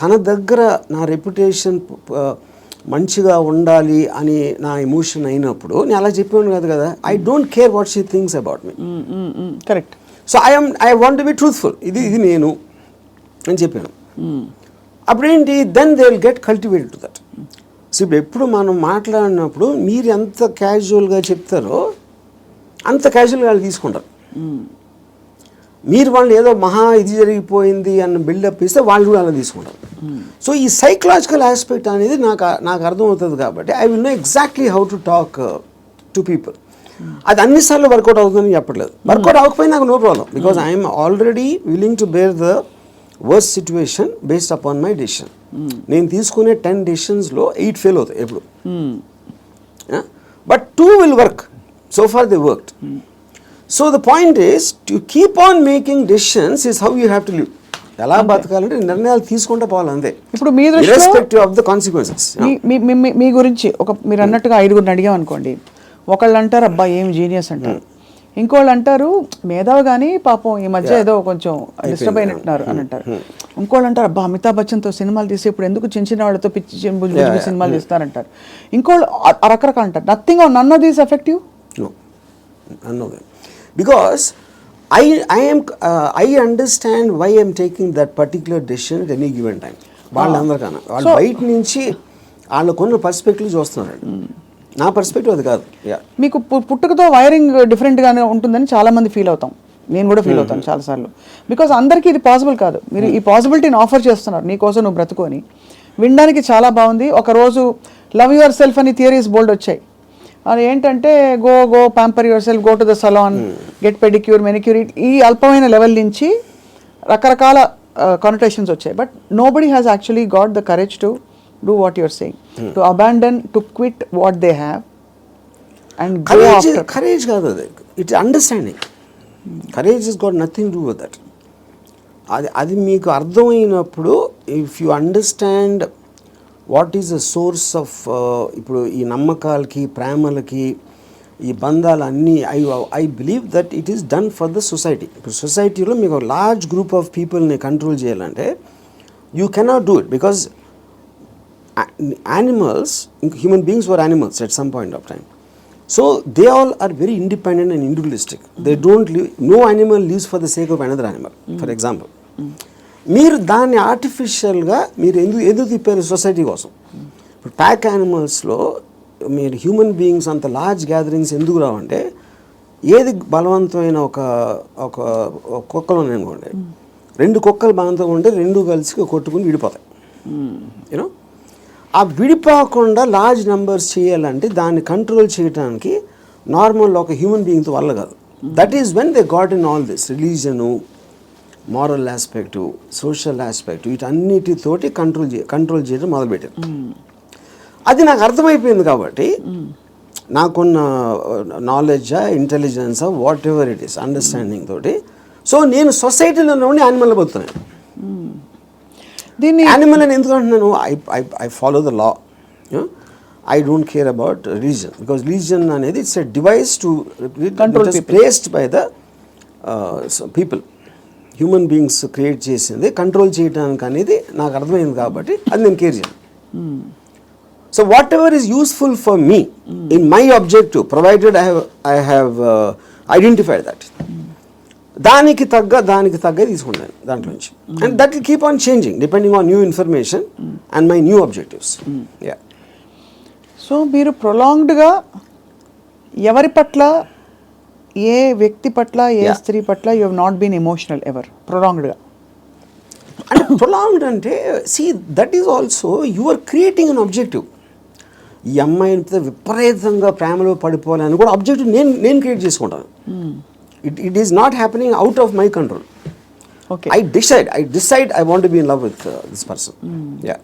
తన దగ్గర నా రెప్యుటేషన్ మంచిగా ఉండాలి అని నా ఎమోషన్ అయినప్పుడు నేను అలా చెప్పాను కాదు కదా. I don't care what she thinks about me. Correct. So I want to be truthful. ఇది నేను అని చెప్పాను. అప్పుడేంటి, then they will get cultivated to that. So ఇప్పుడు ఎప్పుడు మనం మాట్లాడినప్పుడు మీరు ఎంత క్యాజువల్గా చెప్తారో అంత క్యాజువల్గా వాళ్ళు తీసుకుంటారు. మీరు వాళ్ళు ఏదో మహా ఇది జరిగిపోయింది అన్న బిల్డప్ ఇస్తే వాళ్ళు కూడా అలా తీసుకుంటారు. సో ఈ సైకలాజికల్ ఆస్పెక్ట్ అనేది నాకు అర్థమవుతుంది కాబట్టి I will know exactly how to talk to people. అది అన్నిసార్లు వర్కౌట్ అవుతుందని చెప్పట్లేదు. వర్కౌట్ అవ్వకపోయినా నాకు no problem because I'm already willing to bear the worst situation based upon my decision. నేను తీసుకునే 10 డెసిషన్స్లో 8 ఫెయిల్ అవుతాయి ఎప్పుడు. But 2 will work. So far they worked. So the point is to keep on making decisions is how you have to live. ఎలా బతకాలంటే నిర్ణయాలు తీసుకుంటూ పోవాలి అంతే. ఇప్పుడు మీ దృష్టిలో ఇర్రెస్పెక్టివ్ ఆఫ్ ద కాన్సిక్వెన్సెస్. మీ గురించి మీరు అన్నట్టుగా 5గురిని అడిగాం అనుకోండి, ఒకళ్ళు అంటారు అబ్బా ఏం జీనియస్ అంటారు, ఇంకోళ్ళు అంటారు మేధావి కానీ పాపం ఈ మధ్య ఏదో కొంచెం డిస్టర్బ్ అయినట్టున్నారు అని అంటారు, ఇంకోళ్ళు అంటారు అబ్బా అమితాబ్ బచ్చన్తో సినిమాలు తీసి ఇప్పుడు ఎందుకు చిన్న చిన్న వాళ్ళతో పిచ్చి బుజ్జి సినిమాలు తీస్తారంటారు, ఇంకోళ్ళు రకరకాలు అంటారు. Nothing or none of these effective. None of them. Because I understand why I am taking that particular decision at any given time. వాళ్ళందరికన్నా వాళ్ళు బయట నుంచి వాళ్ళకున్న పర్స్పెక్టివ్ చూస్తున్నారు. నా పర్స్పెక్టివ్ అది కాదు. మీకు పుట్టుకతో వైరింగ్ డిఫరెంట్గానే ఉంటుందని చాలా మంది ఫీల్ అవుతాం, నేను కూడా ఫీల్ అవుతాను చాలాసార్లు. బికాస్ అందరికీ ఇది పాసిబుల్ కాదు. మీరు ఈ పాసిబిలిటీని ఆఫర్ చేస్తున్నారు, నీకోసం నువ్వు బ్రతుకొని వినడానికి చాలా బాగుంది. ఒకరోజు లవ్ యువర్ సెల్ఫ్ అని థియరీస్ బోల్డ్ వచ్చాయి. అది ఏంటంటే go pamper your self, go to the salon, get pedicure, manicure, ఈ అల్పమైన లెవెల్ నుంచి రకరకాల కానోటేషన్స్ వచ్చాయి. But nobody has actually got the courage to do what your saying, to abandon, to quit what they have and go after. Courage కాదు అది, it understanding. Courage is got nothing do with that. అది మీకు అర్థమైనప్పుడు, if you understand what is the source of, ఇప్పుడు ఈ నమ్మకాలకి, ప్రేమలకి, ఈ బంధాలన్నీ, I believe that it is done for the society. ఇప్పుడు సొసైటీలో మీకు లార్జ్ గ్రూప్ ఆఫ్ పీపుల్ని కంట్రోల్ చేయాలంటే you cannot do it, because animals, human beings were animals at some point of time. So they all are very independent and individualistic. They don't live, no animal lives for the sake of another animal. For example, మీరు దాన్ని ఆర్టిఫిషియల్గా మీరు ఎందుకు తిప్పారు society కోసం? ఇప్పుడు pack యానిమల్స్లో మీరు human beings అంత లార్జ్ గ్యాదరింగ్స్ ఎందుకు రావంటే, ఏది బలవంతమైన ఒక కుక్కలు అనుకోండి, 2 కుక్కలు బలవంతంగా ఉంటే 2 కలిసి కొట్టుకుని విడిపోతాయి. యూనో, ఆ విడిపోకుండా లార్జ్ నెంబర్స్ చేయాలంటే దాన్ని కంట్రోల్ చేయడానికి నార్మల్ ఒక హ్యూమన్ బీయింగ్తో వల్ల కాదు. That is when they got in all this religion, moral aspect, social aspect, వీటన్నిటితోటి కంట్రోల్ చేయడం మొదలుపెట్టారు. అది నాకు అర్థమైపోయింది కాబట్టి నాకున్న నాలెడ్జా, ఇంటెలిజెన్సా, whatever it is, understanding తోటి, సో నేను సొసైటీలో ఉండి యానిమల్ బతుకుతున్నాను. దీన్ని యానిమల్ అని ఎందుకు అంటున్నాను? I follow the law. I don't care about religion, because religion అనేది it's a device to control, placed by the people. Human beings create చేసింది కంట్రోల్ చేయడానికి అనేది నాకు అర్థమైంది కాబట్టి అది నేను కేర్ చేయను. So whatever is useful for me in my objective, provided I have identified that, దానికి తగ్గ తీసుకుంటాను దాంట్లో నుంచి. And that will keep on changing depending on new information and my new objectives. So మీరు ప్రొలాంగ్డ్గా ఎవరి పట్ల, ఏ వ్యక్తి పట్ల, ఏ స్త్రీ పట్ల you have not been emotional ever, ప్రొలాంగ్డ్గా? అంటే ప్రొలాంగ్డ్ అంటే, see that is also you are creating an objective. ఈ అమ్మాయితో విపరీతంగా ప్రేమలో పడిపోవాలని కూడా ఆబ్జెక్టివ్ నేను క్రియేట్ చేసుకుంటాను. It is not happening out of my control. Okay. I decide I want to be in love with this person. Yeah.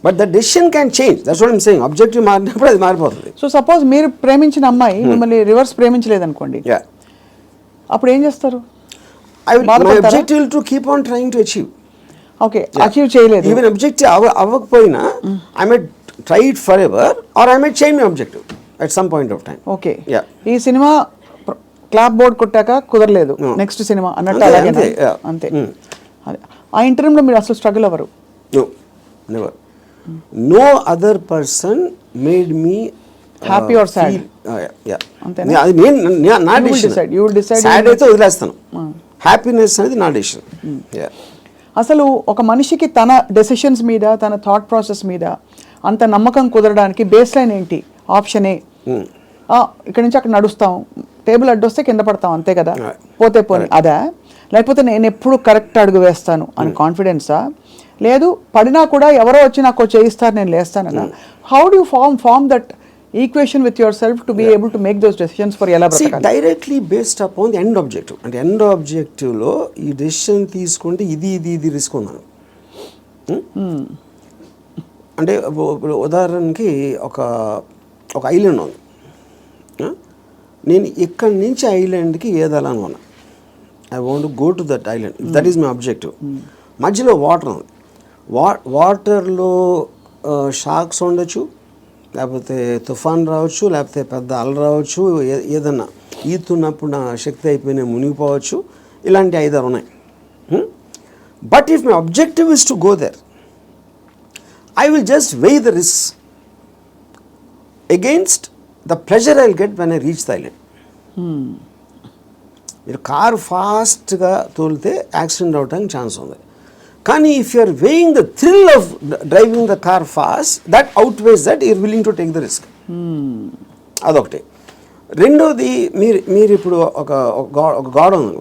But the decision can change. That's what I'm saying. Objective మారినప్పుడు అది మారిపోతుంది. So suppose మీరు ప్రేమించిన అమ్మాయి మిమ్మల్ని reverse ప్రేమించలేదు అనుకోండి, అప్పుడు ఏం చేస్తారు? My objective to keep on trying to achieve. Okay, achieve చేయలేదు. Even objective అవ్వకపోయినా I might try it forever or I might change my objective at some point of time. Okay. Yeah. ఈ cinema clap board కొట్టాక కుదరలేదు, next cinema అన్నట్టు అలాగే అంతే. ఆ ఇంటర్వ్యూలో మీరు అసలు స్ట్రగుల్ అవ్వరు? No, never. No other person made me happy or sad? అంతేనా? అది నా decision. You will decide. Sad అయితే వదిలేస్తాను, హ్యాపీనెస్ అనేది నా డిసిషన్. అసలు ఒక మనిషికి తన డెసిషన్స్ మీద, తన థాట్ ప్రాసెస్ మీద అంత నమ్మకం కుదరడానికి బేస్ లైన్ ఏంటి? ఆప్షన్ ఏ, ఇక్కడ నుంచి అక్కడ నడుస్తాం, టేబుల్ అడ్డొస్తే కింద పడతాం, అంతే కదా, పోతే పోనీ అదా? లేకపోతే నేను ఎప్పుడు కరెక్ట్ అడుగు వేస్తాను అని కాన్ఫిడెన్సా? లేదు పడినా కూడా ఎవరో వచ్చి నాకు చేయిస్తారు, నేను లేస్తానన్నా? How do you form that equation with yourself to be able to make those decisions for ఎలా బ్రతకాలి? Directly based upon the end objective. అంటే ఎండ్ ఆబ్జెక్టివ్లో ఈ డెసిషన్ తీసుకుంటే ఇది రిస్క్ ఉన్నాను. అంటే ఉదాహరణకి ఒక ఐలాండ్ ఉంది, నేను ఇక్కడి నుంచి ఐలాండ్కి ఏదాలని ఉన్నా. I want go to that island, that is my objective. మధ్యలో వాటర్ ఉంది, వాటర్లో షార్క్స్ ఉండొచ్చు, లేకపోతే తుఫాన్ రావచ్చు, లేకపోతే పెద్ద అల రావచ్చు, ఏదన్నా ఈతున్నప్పుడు నా శక్తి అయిపోయినా మునిగిపోవచ్చు. ఇలాంటి 5-6 ఉన్నాయి. But if my objective is to go there, I will just weigh the risks against the pleasure I'll get when I reach the island. మీరు కారు ఫాస్ట్గా తోలితే యాక్సిడెంట్ అవడానికి ఛాన్స్ ఉంది. కానీ if you are weighing the thrill of driving the car fast, that outweighs that you're willing to take the risk. అదొకటి. రెండోది, మీరు ఇప్పుడు ఒక గోడ ఉంది,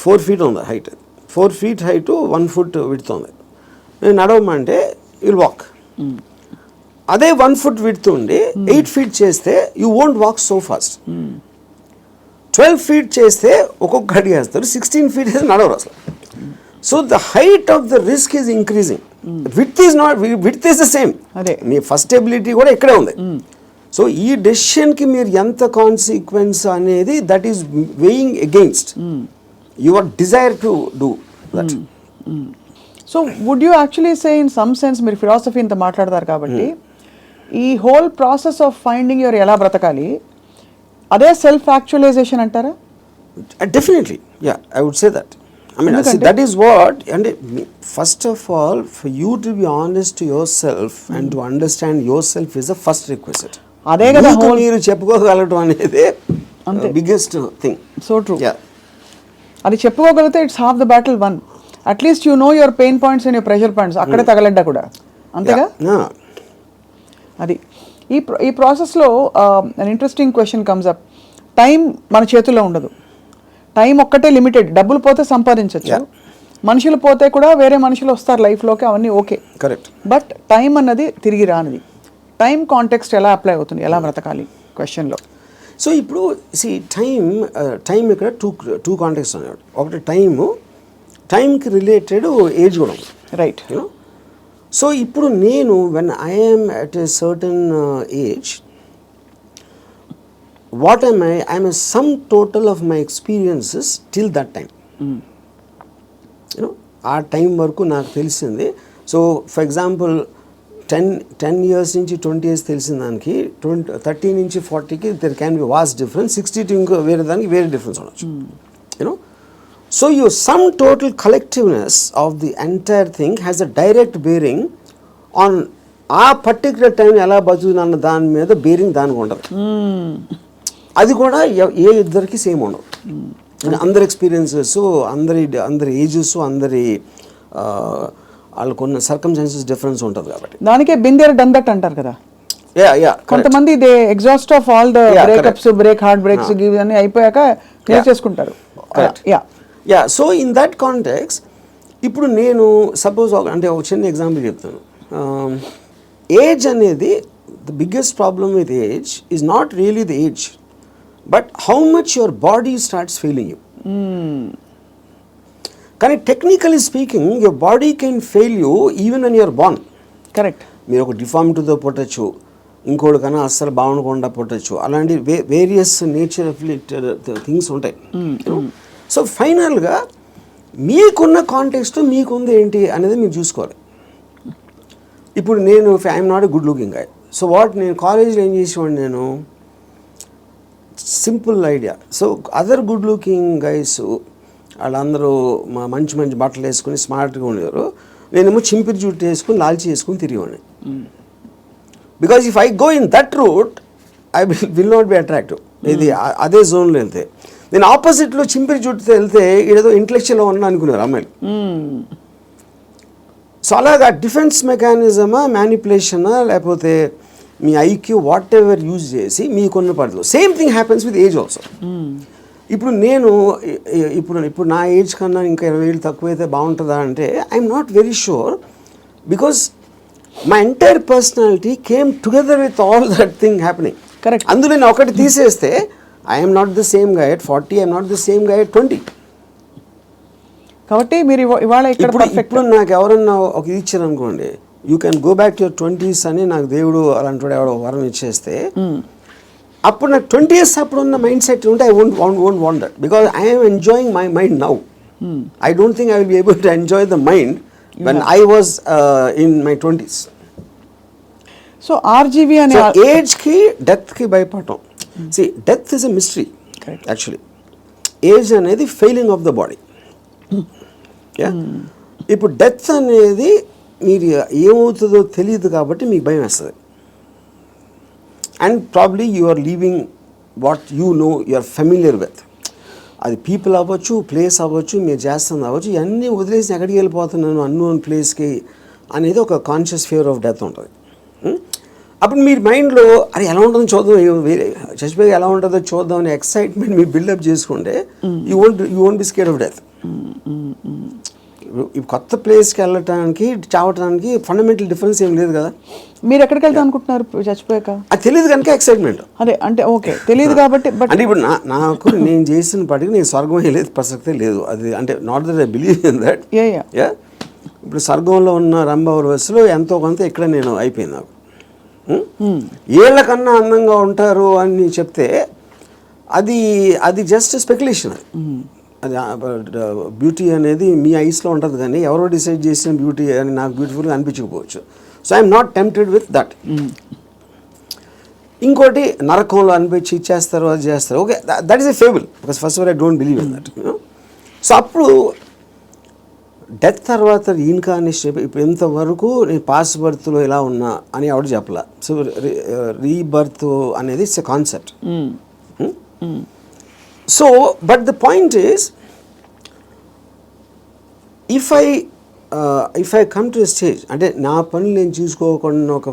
4 feet ఉంది height, 4 feet height, 1 foot width ఉంది. నేను నడవమంటే విల్ వాక్. అదే 1 foot విడ్త్ ఉండి 8 feet చేస్తే you won't walk so fast. 12 feet చేస్తే ఒక్కొక్క అడిగి వేస్తారు, 16 feet అయితే నడవరు అసలు. So the height of the risk is increasing, width is the same. అదే మీ ఫస్ట్ ఎబిలిటీ కూడా ఇక్కడే ఉంది. సో ఈ డెసిషన్కి మీరు ఎంత కాన్సిక్వెన్స్ అనేది, that is weighing against your desire to do that. So would you actually say in some sense, మీరు philosophy ఇంత మాట్లాడతారు కాబట్టి, ఈ whole process of finding your ఎలా బ్రతకాలి అదే సెల్ఫ్ యాక్చువలైజేషన్ అంటారా? Definitely, yeah, I would say that. I mean, see, that is what, and first of all, for you to be honest to yourself and to understand yourself is the first requisite. అదే కదా మీరు చెప్పుకోగలగడం అనేది biggest thing. So true. Yeah. అది చెప్పుకోగలిగితే it's half the battle won. At least you know your pain points and your pressure points, అక్కడే తగలడ్డా కూడా, అంతేగా? అది ఈ ప్రాసెస్లో an interesting question comes up. Time మన చేతుల్లో ఉండదు, టైం ఒక్కటే లిమిటెడ్. డబ్బులు పోతే సంపాదించవచ్చు, మనుషులు పోతే కూడా వేరే మనుషులు వస్తారు లైఫ్లోకి, అవన్నీ ఓకే, కరెక్ట్. బట్ టైం అన్నది తిరిగి రానిది. టైం కాంటెక్స్ట్ ఎలా అప్లై అవుతుంది, ఎలా బ్రతకాలి క్వశ్చన్లో? సో ఇప్పుడు టైం ఇక్కడ టూ కాంటెక్స్ట్ అన్నాడు. ఒకటి టైంకి రిలేటెడ్ ఏజ్ కూడా ఉంది, రైట్? యూనో. సో ఇప్పుడు నేను when I'm at a certain age, what am I? I am a sum total of my experiences till that time. You know, ఆ టైం వరకు నాకు తెలిసింది. సో ఫర్ ఎగ్జాంపుల్ 10 years నుంచి 20 years తెలిసిన దానికి 30 నుంచి 40కి there can be vast difference, 60 to ఇంకో వేరే దానికి వేరే డిఫరెన్స్ ఉండొచ్చు. You know, so your sum total collectiveness of the entire thing has a direct bearing on ఆ పర్టికులర్ టైం ఎలా బతుకుతున్న దాని మీద బేరింగ్ దానికి ఉండదు. అది కూడా ఏ ఇద్దరికి సేమ్ ఉండవు. అందరి ఎక్స్పీరియన్సెస్, అందరి ఏజెస్, అందరి వాళ్ళకున్న సర్కమ్స్టాన్సెస్ డిఫరెన్స్ ఉంటుంది కాబట్టి దానికే బిందేర్ డన్ దట్ అంటారు కదా. కొంతమంది they exhaust of all the breakups, heart breaks అన్ని అయిపోయాక క్లియర్ చేసుకుంటారు. Yeah, so in that context ఇప్పుడు నేను సపోజ్ అంటే ఒక చిన్న ఎగ్జాంపుల్ చెప్తాను. ఏజ్ అనేది, the biggest problem with age is not really the age, but how much your body starts failing you. కానీ technically speaking your body can fail you even when you're born. Correct. మీరు ఒక డిఫార్మిటీతో పుట్టచ్చు, ఇంకోటి కన్నా అస్సలు బాగుండకుండా పుట్టచ్చు, అలాంటి various nature things ఉంటాయి. So ఫైనల్గా మీకున్న కాంటెక్స్ట్ మీకుంది ఏంటి అనేది మీరు చూసుకోవాలి. ఇప్పుడు నేను I'm not a good looking guy. So నేను కాలేజ్లో ఏం చేసేవాడిని, నేను simple idea. So other good looking guys వాళ్ళందరూ మంచి బట్టలు వేసుకుని స్మార్ట్గా ఉండేవారు, నేనేమో చింపిరి జుట్టు వేసుకుని లాల్చి వేసుకుని తిరిగేవాడిని. Because if I go in that route I will not be attractive. ఇది అదే జోన్లో వెళ్తే, నేను ఆపోజిట్లో చింపిరి జుట్టుతో వెళ్తే ఏదో ఇంటలెక్చువల్గా ఉన్నా అనుకున్నారు అమ్మాయిలు. సో అలాగా డిఫెన్స్ మెకానిజమా, మ్యానిపులేషనా, లేకపోతే మీ ఐక్యూ వాట్ ఎవర్ యూజ్ చేసి మీకున్న పరిధిలో same thing happens with age also. ఇప్పుడు నేను ఇప్పుడు నా ఏజ్ కన్నా ఇంకా 20 ఏళ్ళు తక్కువైతే బాగుంటుందా అంటే I'm not very sure, because my entire personality came together with all that thing happening. Correct. అందులో నేను ఒకటి తీసేస్తే I'm not the same guy at 40, I'm not the same guy at 20. కాబట్టి మీరు ఇవాళ ఇప్పుడు నాకు ఎవరన్నా ఒక ఇది ఇచ్చారు అనుకోండి, you can go back to your 20s అని నాకు దేవుడు అలాంటి ఎవడో వరం ఇచ్చేస్తే అప్పుడు నాకు 20 years అప్పుడు ఉన్న మైండ్ సెట్ ఉంటే I won't want that because I'm enjoying my mind now. I don't think I will be able to enjoy the mind when I was in my 20s. So RGV అనే ఏజ్కి డెత్కి భయపడటం. See death is a mystery actually. Age అనేది failing of the body. ఇప్పుడు death అనేది మీరు ఏమవుతుందో తెలియదు కాబట్టి మీకు భయం వేస్తుంది. And probably you are leaving what you no you are familiar with. అది పీపుల్ అవ్వచ్చు, ప్లేస్ అవ్వచ్చు, మీరు చేస్తుంది అవ్వచ్చు, ఇవన్నీ వదిలేసి ఎక్కడికి వెళ్ళిపోతున్నాను అన్నోన్ ప్లేస్కి అనేది ఒక కాన్షియస్ ఫియర్ ఆఫ్ డెత్ ఉంటుంది. అప్పుడు మీరు మైండ్లో అది ఎలా ఉంటుందో చూద్దాం, వేరే చచ్చిపోయి ఎలా ఉంటుందో చూద్దాం అనే ఎక్సైట్మెంట్ మీరు బిల్డప్ చేసుకుంటే you won't be scared of death. ఈ కొత్త ప్లేస్కి వెళ్ళటానికి చావటానికి ఫండమెంటల్ డిఫరెన్స్ ఏం లేదు కదా. మీరు ఎక్కడికి వెళ్తాం అనుకుంటున్నారు చచ్చిపోయాక? అది తెలియదు కనుక ఎక్సైట్మెంట్. అదే అంటే ఓకే తెలియదు కాబట్టి. బట్ అంటే ఇప్పుడు నాకు నేను చేసిన పాటికి నేను స్వర్గం లేదు, ప్రసక్తే లేదు. అది అంటే not that I believe in that. Yeah ఇప్పుడు స్వర్గంలో ఉన్న రంభావరవస్సులో ఎంతో కొంత ఇక్కడ నేను అయిపోయింది. నాకు ఏళ్ళకన్నా అందంగా ఉంటారు అని చెప్తే అది జస్ట్ స్పెక్యులేషన్. అది బ్యూటీ అనేది మీ ఐస్లో ఉంటుంది కానీ ఎవరో డిసైడ్ చేసిన బ్యూటీ అని నాకు బ్యూటిఫుల్గా అనిపించకపోవచ్చు. So I'm not tempted with that. ఇంకోటి నరకంలో అనిపించి ఇచ్చేస్తారు, అది చేస్తారు. Okay, that is a fable because first I don't believe in that. So అప్పుడు డెత్ తర్వాత రీఇన్కార్నేషన్ ఇప్పుడు ఇంతవరకు నేను పాస్ట్ బర్త్లో ఎలా ఉన్నా అని ఎవరు చెప్పలా. సో రీబర్త్ అనేది it's a concept. So but the point is if I come to a stage అంటే నా పనులు నేను చూసుకోకుండా ఒక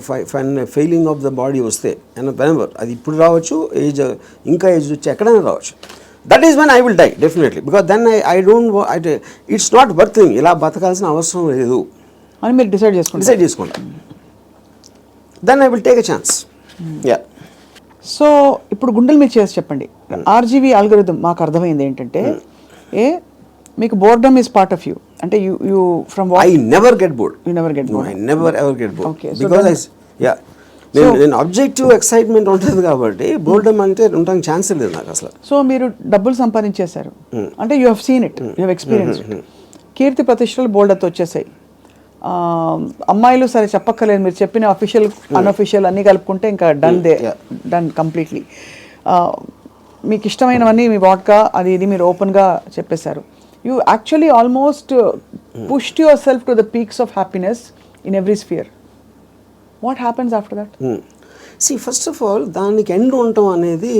ఫెయిలింగ్ ఆఫ్ ద బాడీ వస్తే వెనెవర్ అది ఇప్పుడు రావచ్చు, ఏజ్ ఇంకా ఏజ్ వచ్చి ఎక్కడైనా రావచ్చు. That is when I will die definitely because then I don't it's not birthing ఇలా బతకాల్సిన అవసరం లేదు అని మీరు డిసైడ్ చేసుకుంటా. Then I will take a chance. Yeah. So ఇప్పుడు గుండెలు మీరు చేసి చెప్పండి. ఆర్జీవీ అల్గోరిథం మాకు అర్థమైంది ఏంటంటే మీకు boredom is part of you. అంటే you from I never get bored. You never get bored. I never ever get bored. Okay, so because నేను ఆబ్జెక్టివ్ ఎక్సైట్మెంట్ ఉంటుంది కాబట్టి బోర్డమ్ అంటే ఉండడానికి ఛాన్స్ లేదు నాకు అసలు. సో మీరు డబ్బులు సంపాదించేశారు అంటే you have seen it, you have experience it. కీర్తి ప్రతిష్టలు బోల్డర్తో వచ్చేసాయి. అమ్మాయిలు సరే చెప్పక్కర్లేదు, మీరు చెప్పిన అఫీషియల్ అన్అఫీషియల్ అన్నీ కలుపుకుంటే ఇంకా డన్ కంప్లీట్లీ. మీకు ఇష్టమైనవన్నీ మీ వాట్గా అది ఇది మీరు ఓపెన్గా చెప్పేశారు. You actually almost pushed yourself to the peaks of happiness in every sphere. What happens after that? See, first of all, దానికి ఎండ్ ఉండటం అనేది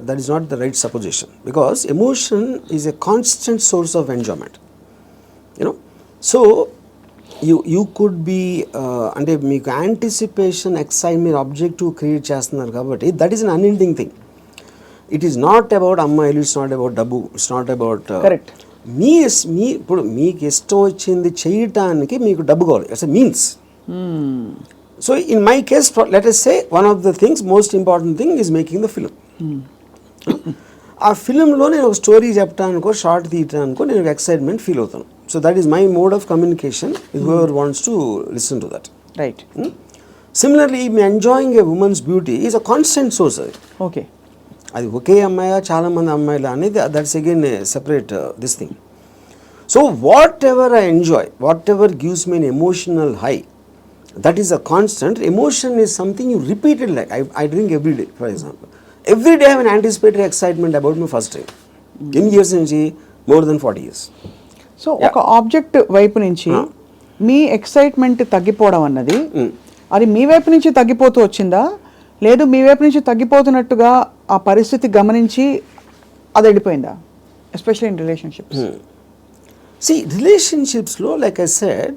that is not the right supposition because emotion is a constant source of enjoyment. You know so you could be అంటే మీకు anticipation excite మీరు objective create చేస్తున్నారు కాబట్టి that is un unending thing. It is not about అమ్మాయిలు, it's not about డబ్బు, it's not about correct. మీ ఇప్పుడు మీకు ఇష్టం వచ్చింది చేయటానికి మీకు డబ్బు కావాలి. It's a means. So in my case, let us say one of the things, most important thing is making the film. ఆ ఫిలింలో నేను ఒక స్టోరీ చెప్పడానికో షార్ట్ తీయటానికో నేను ఎక్సైట్మెంట్ ఫీల్ అవుతాను. So that is my mode of communication with whoever wants to listen to that. Right. Similarly me enjoying a women's beauty is a constant source. అది okay, అది ఒకే అమ్మాయా చాలామంది అమ్మాయిలు అనేది that's again separate this thing. So what ever I enjoy, what ever gives me N emotional high, that is a constant. Emotion is something you repeat it. Like I drink every day, for example. Every day I have an anticipatory excitement about my first time. Eన్ని years నుంచి? More than 40 years. So ఒక object వైపు నుంచి మీ excitement తగ్గిపోవడం అన్నది అది మీ వైపు నుంచి తగ్గిపోతూ వచ్చిందా, లేదు మీ వైపు నుంచి తగ్గిపోతున్నట్టుగా ఆ పరిస్థితి గమనించి అది వెళ్ళిపోయిందా? Especially in relationships. See, relationships lo, like I said,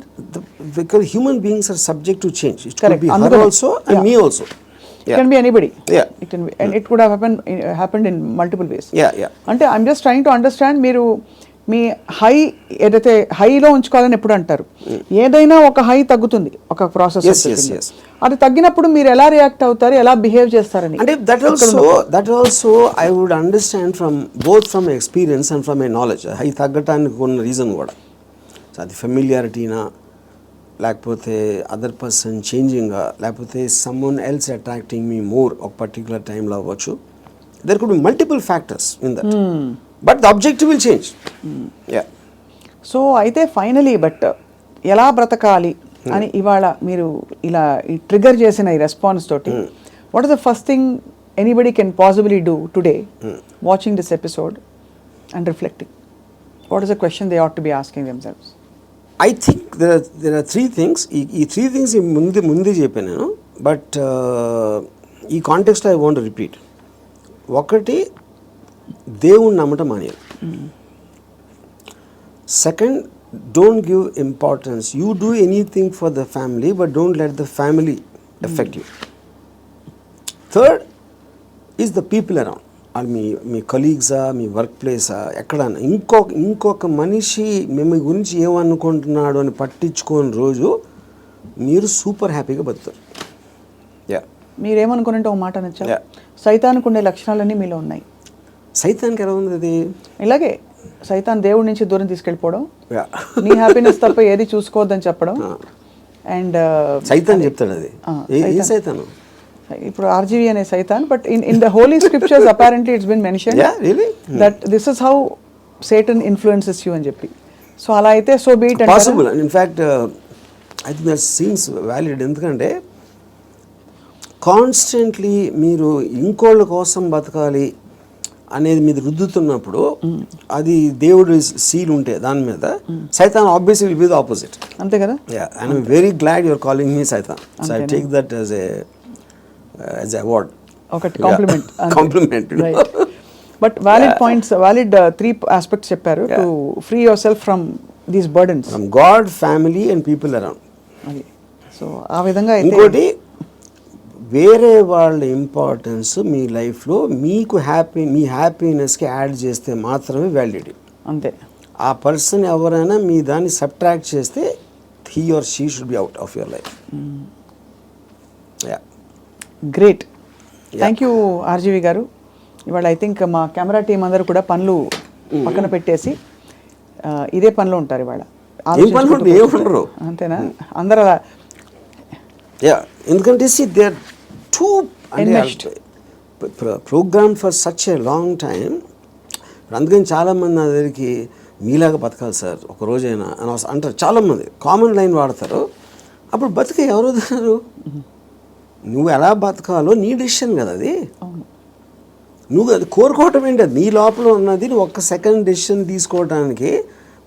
because human beings are subject to change. It could be her also and me also. It can be anybody. Yeah. It can be, and it could have happened in multiple ways. Yeah. అంటే I'm just trying to understand, మీరు మీ high ఏదైతే హైలో ఉంచుకోవాలని ఎప్పుడు అంటారు, ఏదైనా ఒక high తగ్గుతుంది ఒక ప్రాసెస్. Yes. అది తగ్గినప్పుడు మీరు ఎలా రియాక్ట్ అవుతారు, ఎలా బిహేవ్ చేస్తారని అంటే that also I would understand from both from experience and from my knowledge. High తగ్గటానికి ఉన్న రీజన్ కూడా అది ఫెమిలియారిటీనా, లేకపోతే అదర్ పర్సన్ చేంజింగా, లేకపోతే someone else attracting me more ఒక పర్టికులర్ టైంలో అవ్వచ్చు. there could be multiple factors in that, but the objective will change. Yeah. So అయితే ఫైనలీ బట్ ఎలా బ్రతకాలి అని ఇవాళ మీరు ఇలా ట్రిగర్ చేసిన ఈ రెస్పాన్స్ తోటి what is the first thing anybody can possibly do today watching this episode and reflecting? What is the question they ought to be asking themselves? I think there are three things. ఈ three things ముందే చెప్పాను నేను, but ఈ కాంటెక్స్ట్లో I want repeat. ఒకటి, దేవుణ్ణి నమ్మటం మానేయాలి. Second, don't give importance. You do anything for the family but don't let the family effect you. Third is the people around. అది మీ కలీగ్సా, మీ వర్క్ ప్లేసా, ఎక్కడన్నా ఇంకొక మనిషి మిమ్మల్ని గురించి ఏమనుకుంటున్నాడు అని పట్టించుకోని రోజు మీరు సూపర్ హ్యాపీగా బతుకుతారు. యా, మీరేమనుకున్నట్టు ఒక మాట నచ్చా, సైతానికి ఉండే లక్షణాలన్నీ మీలో ఉన్నాయి. సైతానికి ఎలా ఉంది అది? ఇలాగే సైతాన్ దేవుడి నుంచి దూరం తీసుకెళ్ళిపోవడం, నీ హ్యాపీనెస్ తప్ప ఏది చూసుకోవద్దని చెప్పడం. అండ్ సైతాన్ చెప్తాడు అది. ఏ సైతాను? ఇప్పుడు ఆర్జీవి అనే సైతాన్, but in the holy scriptures apparently it's been mentioned that this is how Satan influences you అని చెప్పి. సో అలా అయితే so be it. Possible. In fact I think that seems valid. ఎందుకంటే కాన్స్టెంట్లీ మీరు ఇంకోళ్ళ కోసం బతకాలి అనేది మీరు రుద్దుతున్నప్పుడు, అది దేవుడు సీల్ ఉంటే దాని మీద, సైతాన్ obviously will be the opposite. అంతే కదా? Yeah, and I'm very glad you're calling me Saitan. So I take that as an award. ఒకటి compliment. Compliment. But valid points, valid 3 aspects చెప్పారు to free yourself from these burdens. From God, family and people around. అది so ఆ విధంగా అయితే ఇంకోటి, వేరే వాళ్ళ importance మీ లైఫ్లో మీకు మీ హ్యాపీనెస్కి యాడ్ చేస్తే మాత్రమే వ్యాలిడిటీ. అంతే. ఆ పర్సన్ ఎవరైనా మీ దాన్ని సబ్ట్రాక్ట్ చేస్తే he or she should be out of your life. Yeah. Great. Thank you RGV గారు. ఇవాళ ఐ థింక్ మా కెమెరా టీం అందరూ కూడా పనులు పక్కన పెట్టేసి ఇదే పనిలో ఉంటారు ఇవాళ. ఏమంటారు అంతేనా? అందరూ అలా. ఎందుకంటే they are too program for such a long time. అందుకని చాలామంది నా దగ్గరికి మీలాగా బతకాలి సార్ ఒక రోజైనా అని అంటారు. చాలామంది కామన్ లైన్ వాడతారు. అప్పుడు బతికే ఎవరు వదలరు. నువ్వు ఎలా బతకాలో నీ డెసిషన్ కదా అది. నువ్వు అది కోరుకోవటం ఏంటి? అది నీ లోపల ఉన్నది. నువ్వు ఒక్క సెకండ్ డెసిషన్ తీసుకోవడానికి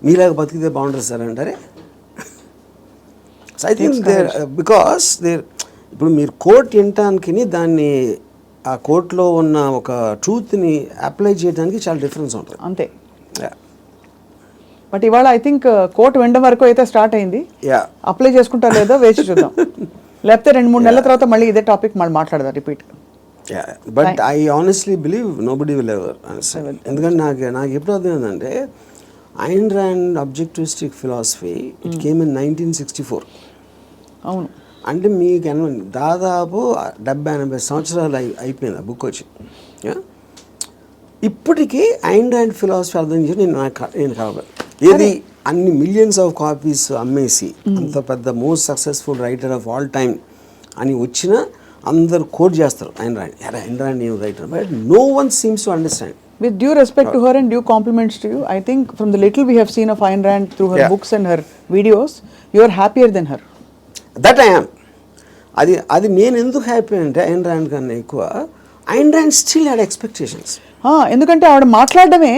మీలాగా బతికితే బాగుంటుంది సార్ అంటారే. So I think there because there ఇప్పుడు మీరు కోర్ట్ వినటానికి దాన్ని ఆ కోర్టులో ఉన్న ఒక ట్రూత్ని అప్లై చేయడానికి చాలా డిఫరెన్స్ ఉంటుంది. అంతే. బట్ ఇవాళ ఐ థింక్ కోర్టు వినడం వరకు అయితే స్టార్ట్ అయింది. అప్లై చేసుకుంటారో లేదో వేచి చూద్దాం. లేకపోతే 2-3 నెలల తర్వాత మళ్ళీ ఇదే టాపిక్ మళ్ళీ మాట్లాడదాం repeat. But I honestly believe nobody will ever understand. ఎందుకంటే నాకు ఎప్పుడు అర్థమైందంటే Ayn Rand objectivistic philosophy it came in 1964. అవును. అంటే మీకు దాదాపు 70-80 సంవత్సరాలు అయిపోయింది ఆ బుక్ వచ్చి. ఇప్పటికీ ఐన్ ర్యాండ్ ఫిలాసఫీ అర్థం చేసి నేను కావాలి. ఏది అన్ని మిలియన్స్ ఆఫ్ కాపీస్ అమ్మేసి అంత పెద్ద most successful writer of all time అని వచ్చిన అందరు కోట్ చేస్తారు ఐన్ ర్యాండ్ నేను writer, but no one seems to understand. With due respect to her and due compliments to you, I think from the little we have seen of Ayn Rand through her books and her videos, you are happier than her. That I am. అది నేను ఎందుకు happy అంటే Ayn Rand కన్నా ఎక్కువ Ayn Rand still had expectations. ఎందుకంటే ఆవిడ మాట్లాడడమే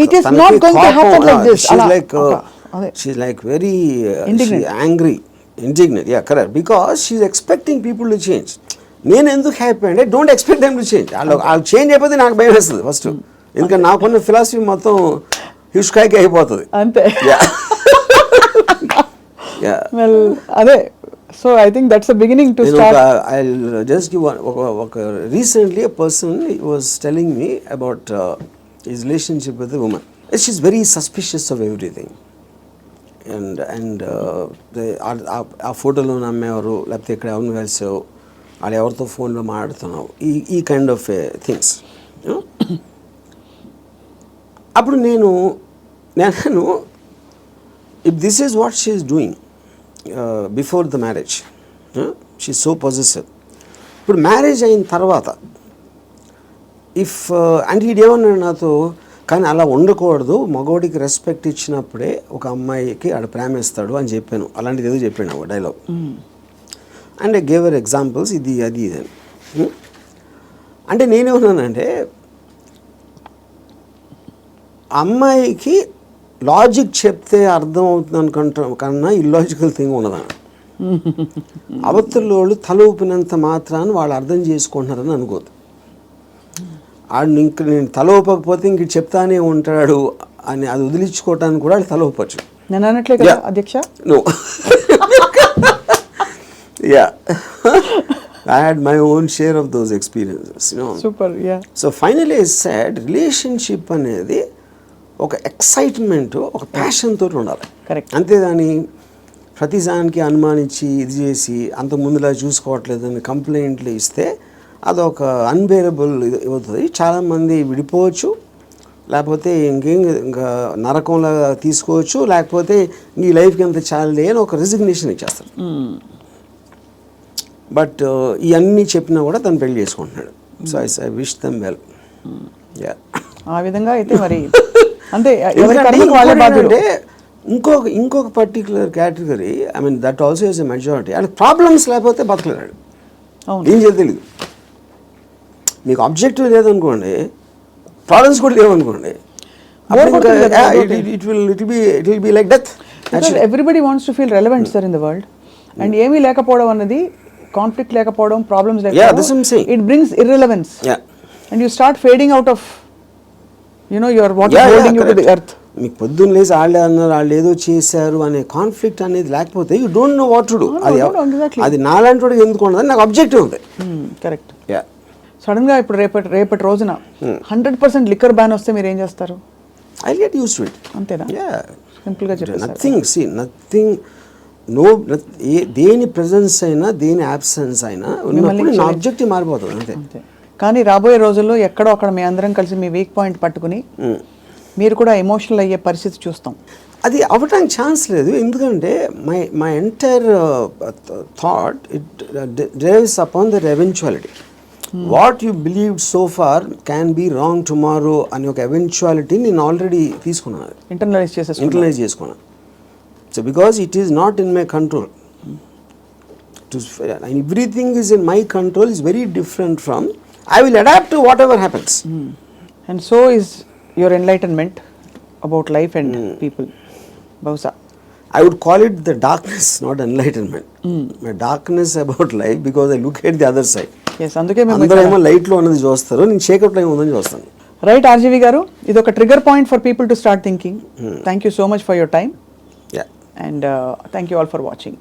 it is not going to happen like this. She's like very angry, indignant. Yeah, correct. Because she's expecting people to change. నేను ఎందుకు హ్యాపీ అంటే don't expect them to change. వాళ్ళు change అయిపోతే నాకు భయం వేస్తుంది ఫస్ట్. ఎందుకంటే నాకున్న ఫిలాసఫీ మొత్తం హిస్కాయికి అయిపోతుంది అంతే. వెల్ అదే. So I think that's the beginning to start. I just give ఒక recently a person was telling me about his relationship with the woman. She's very suspicious of everything. And ఆ ఫోటోలో నమ్మేవారు, లేకపోతే ఇక్కడ ఎవరిని కలిసావు, వాళ్ళు ఎవరితో ఫోన్లో మాట్లాడుతున్నావు, ఈ కైండ్ ఆఫ్ థింగ్స్. అప్పుడు నేను if this is what she is doing before the marriage, she so possessive. ఇప్పుడు మ్యారేజ్ అయిన తర్వాత ఇఫ్ అంటే ఈడేమన్నాడు నాతో, కానీ అలా ఉండకూడదు, మగవాడికి రెస్పెక్ట్ ఇచ్చినప్పుడే ఒక అమ్మాయికి ఆడ ప్రేమిస్తాడు అని చెప్పాను. అలాంటిది ఏదో చెప్పాను ఒక dialogue. And I gave our examples, ఇది అది ఇది అని. అంటే నేనేమన్నానంటే, అమ్మాయికి లాజిక్ చెప్తే అర్థం అవుతుంది అనుకుంటా కన్నా ఇల్లాజికల్ థింగ్ ఉన్నదాన్ని. అవతల తల ఊపినంత మాత్రాన్ని వాళ్ళు అర్థం చేసుకుంటున్నారని అనుకోదు. ఆడు ఇంక నేను తల ఊపకపోతే ఇంక చెప్తానే ఉంటాడు అని అది వదిలించుకోవటానికి కూడా వాళ్ళు తల ఊపచ్చు. నేను అన్నట్లే కదా అధ్యక్ష. No, yeah, I had my own share of those experiences, you know. Super, yeah. So finally I said, relationship అనేది ఒక ఎక్సైట్మెంట్, ఒక ప్యాషన్ తోటి ఉండాలి. Correct. అంతేదాని ప్రతిదానికి అనుమానించి ఇది చేసి అంత ముందులా చూసుకోవట్లేదని కంప్లైంట్లు ఇస్తే అదొక అన్బేరబుల్ ఇది అవుతుంది. చాలామంది విడిపోవచ్చు, లేకపోతే ఇంకా నరకంలా తీసుకోవచ్చు, లేకపోతే ఈ లైఫ్కి ఎంత చాలే అని ఒక రిజిగ్నేషన్ ఇచ్చేస్తారు. బట్ ఇవన్నీ చెప్పినా కూడా తను పెళ్లి చేసుకుంటున్నాడు. So I wish them well. Yeah, ఆ విధంగా అయితే మరి అంటే అంటే ఇంకొక particular category, I mean that also is a majority. అంటే ప్రాబ్లమ్స్ లేకపోతే బతకలేడు, ఏం చేయాలి తెలియదు. మీకు ఆబ్జెక్టివ్ లేదనుకోండి, ప్రాబ్లమ్స్ కూడా లేవనుకోండి, it will be like death. Everybody wants to feel relevant sir in the world. And ఏమీ లేకపోవడం అన్నది, కాన్ఫ్లిక్ట్ లేకపోవడం, ప్రాబ్లమ్స్ లేకపోవడం, it brings irrelevance. And you start fading out of your what is holding you to the earth. మీకు పొద్దున్న లేసి వాళ్ళే అన్నారు, వాళ్ళు ఏదో చేశారు అనే కాన్ఫ్లిక్ట్ అనేది లేకపోతే you don't know what to do. అది నాలాంటి వాడికి ఎందుకు ఉండదు, నాకు అబ్జెక్టివ్ ఉంది. కరెక్ట్. సడన్ గా ఇప్పుడు రేపటి రోజున 100% లిక్కర్ బ్యాన్ వస్తే మీరు ఏం చేస్తారు? I get used to it. అంతేనా? సింపుల్ గా చెప్పండి. నథింగ్ నో, దేని ప్రెజెన్స్ అయినా దేని అబ్సెన్స్ అయినా ఉన్నప్పుడు నా ఆబ్జెక్టివ్ మారిపోతుంది అంతే. కానీ రాబోయే రోజుల్లో ఎక్కడో అక్కడ మీ అందరం కలిసి మీ వీక్ పాయింట్ పట్టుకుని మీరు కూడా ఎమోషనల్ అయ్యే పరిస్థితి చూస్తాం. అది అవ్వటానికి ఛాన్స్ లేదు. ఎందుకంటే my entire thought it drives upon the eventuality. What you believe so far can be wrong tomorrow అని ఒక ఎవెన్చువాలిటీ నేను ఆల్రెడీ తీసుకున్నాను, ఇంటర్నలైజ్ చేసుకున్నాను. So because it is not in my control. Everything is in my control is very different from I will adapt to whatever happens. And so is your enlightenment about life and people. Bausa. I would call it the darkness, not enlightenment. My darkness about life because I look at the other side. Yes, అందుకే మేము అందరూ ఏమో light లో ఉన్నది చూస్తారు, నేను చీకట్లో ఏమో ఉందని చూస్తాను. రైట్ ఆర్జీవి గారు, ఇది ఒక trigger point for people to start thinking. Thank you so much for your time. Yeah. And thank you all for watching.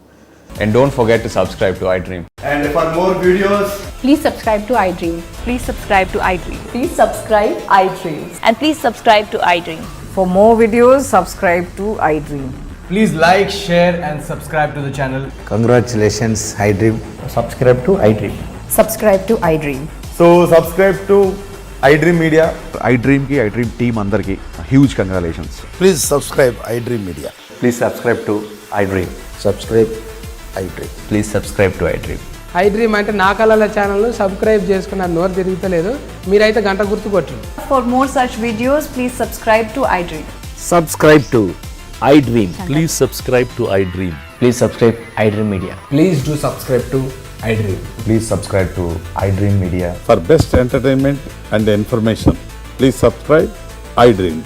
And don't forget to subscribe to iDream. And for more videos, please subscribe to iDream. Please subscribe to iDream. Please subscribe iDream. And please subscribe to iDream. For more videos, subscribe to iDream. please like, share and subscribe to the channel. Congratulations, iDream. Subscribe to iDream. Subscribe to iDream. So subscribe to iDream Media. iDream ki iDream team andarki huge congratulations. Please subscribe iDream Media. Please subscribe to iDream. Subscribe iDream. Please subscribe to iDream. iDream అంటే నా కళల channel subscribe చేసుకున్న నోరు తిరుగుతలేదు, మీరైతే గంట గుర్తు కొట్టండి. For more such videos, please subscribe to iDream. Subscribe to iDream. Please subscribe to iDream. Please subscribe iDream Media. Please do subscribe to iDream. Please subscribe to iDream Media. For best entertainment and information, please subscribe iDream.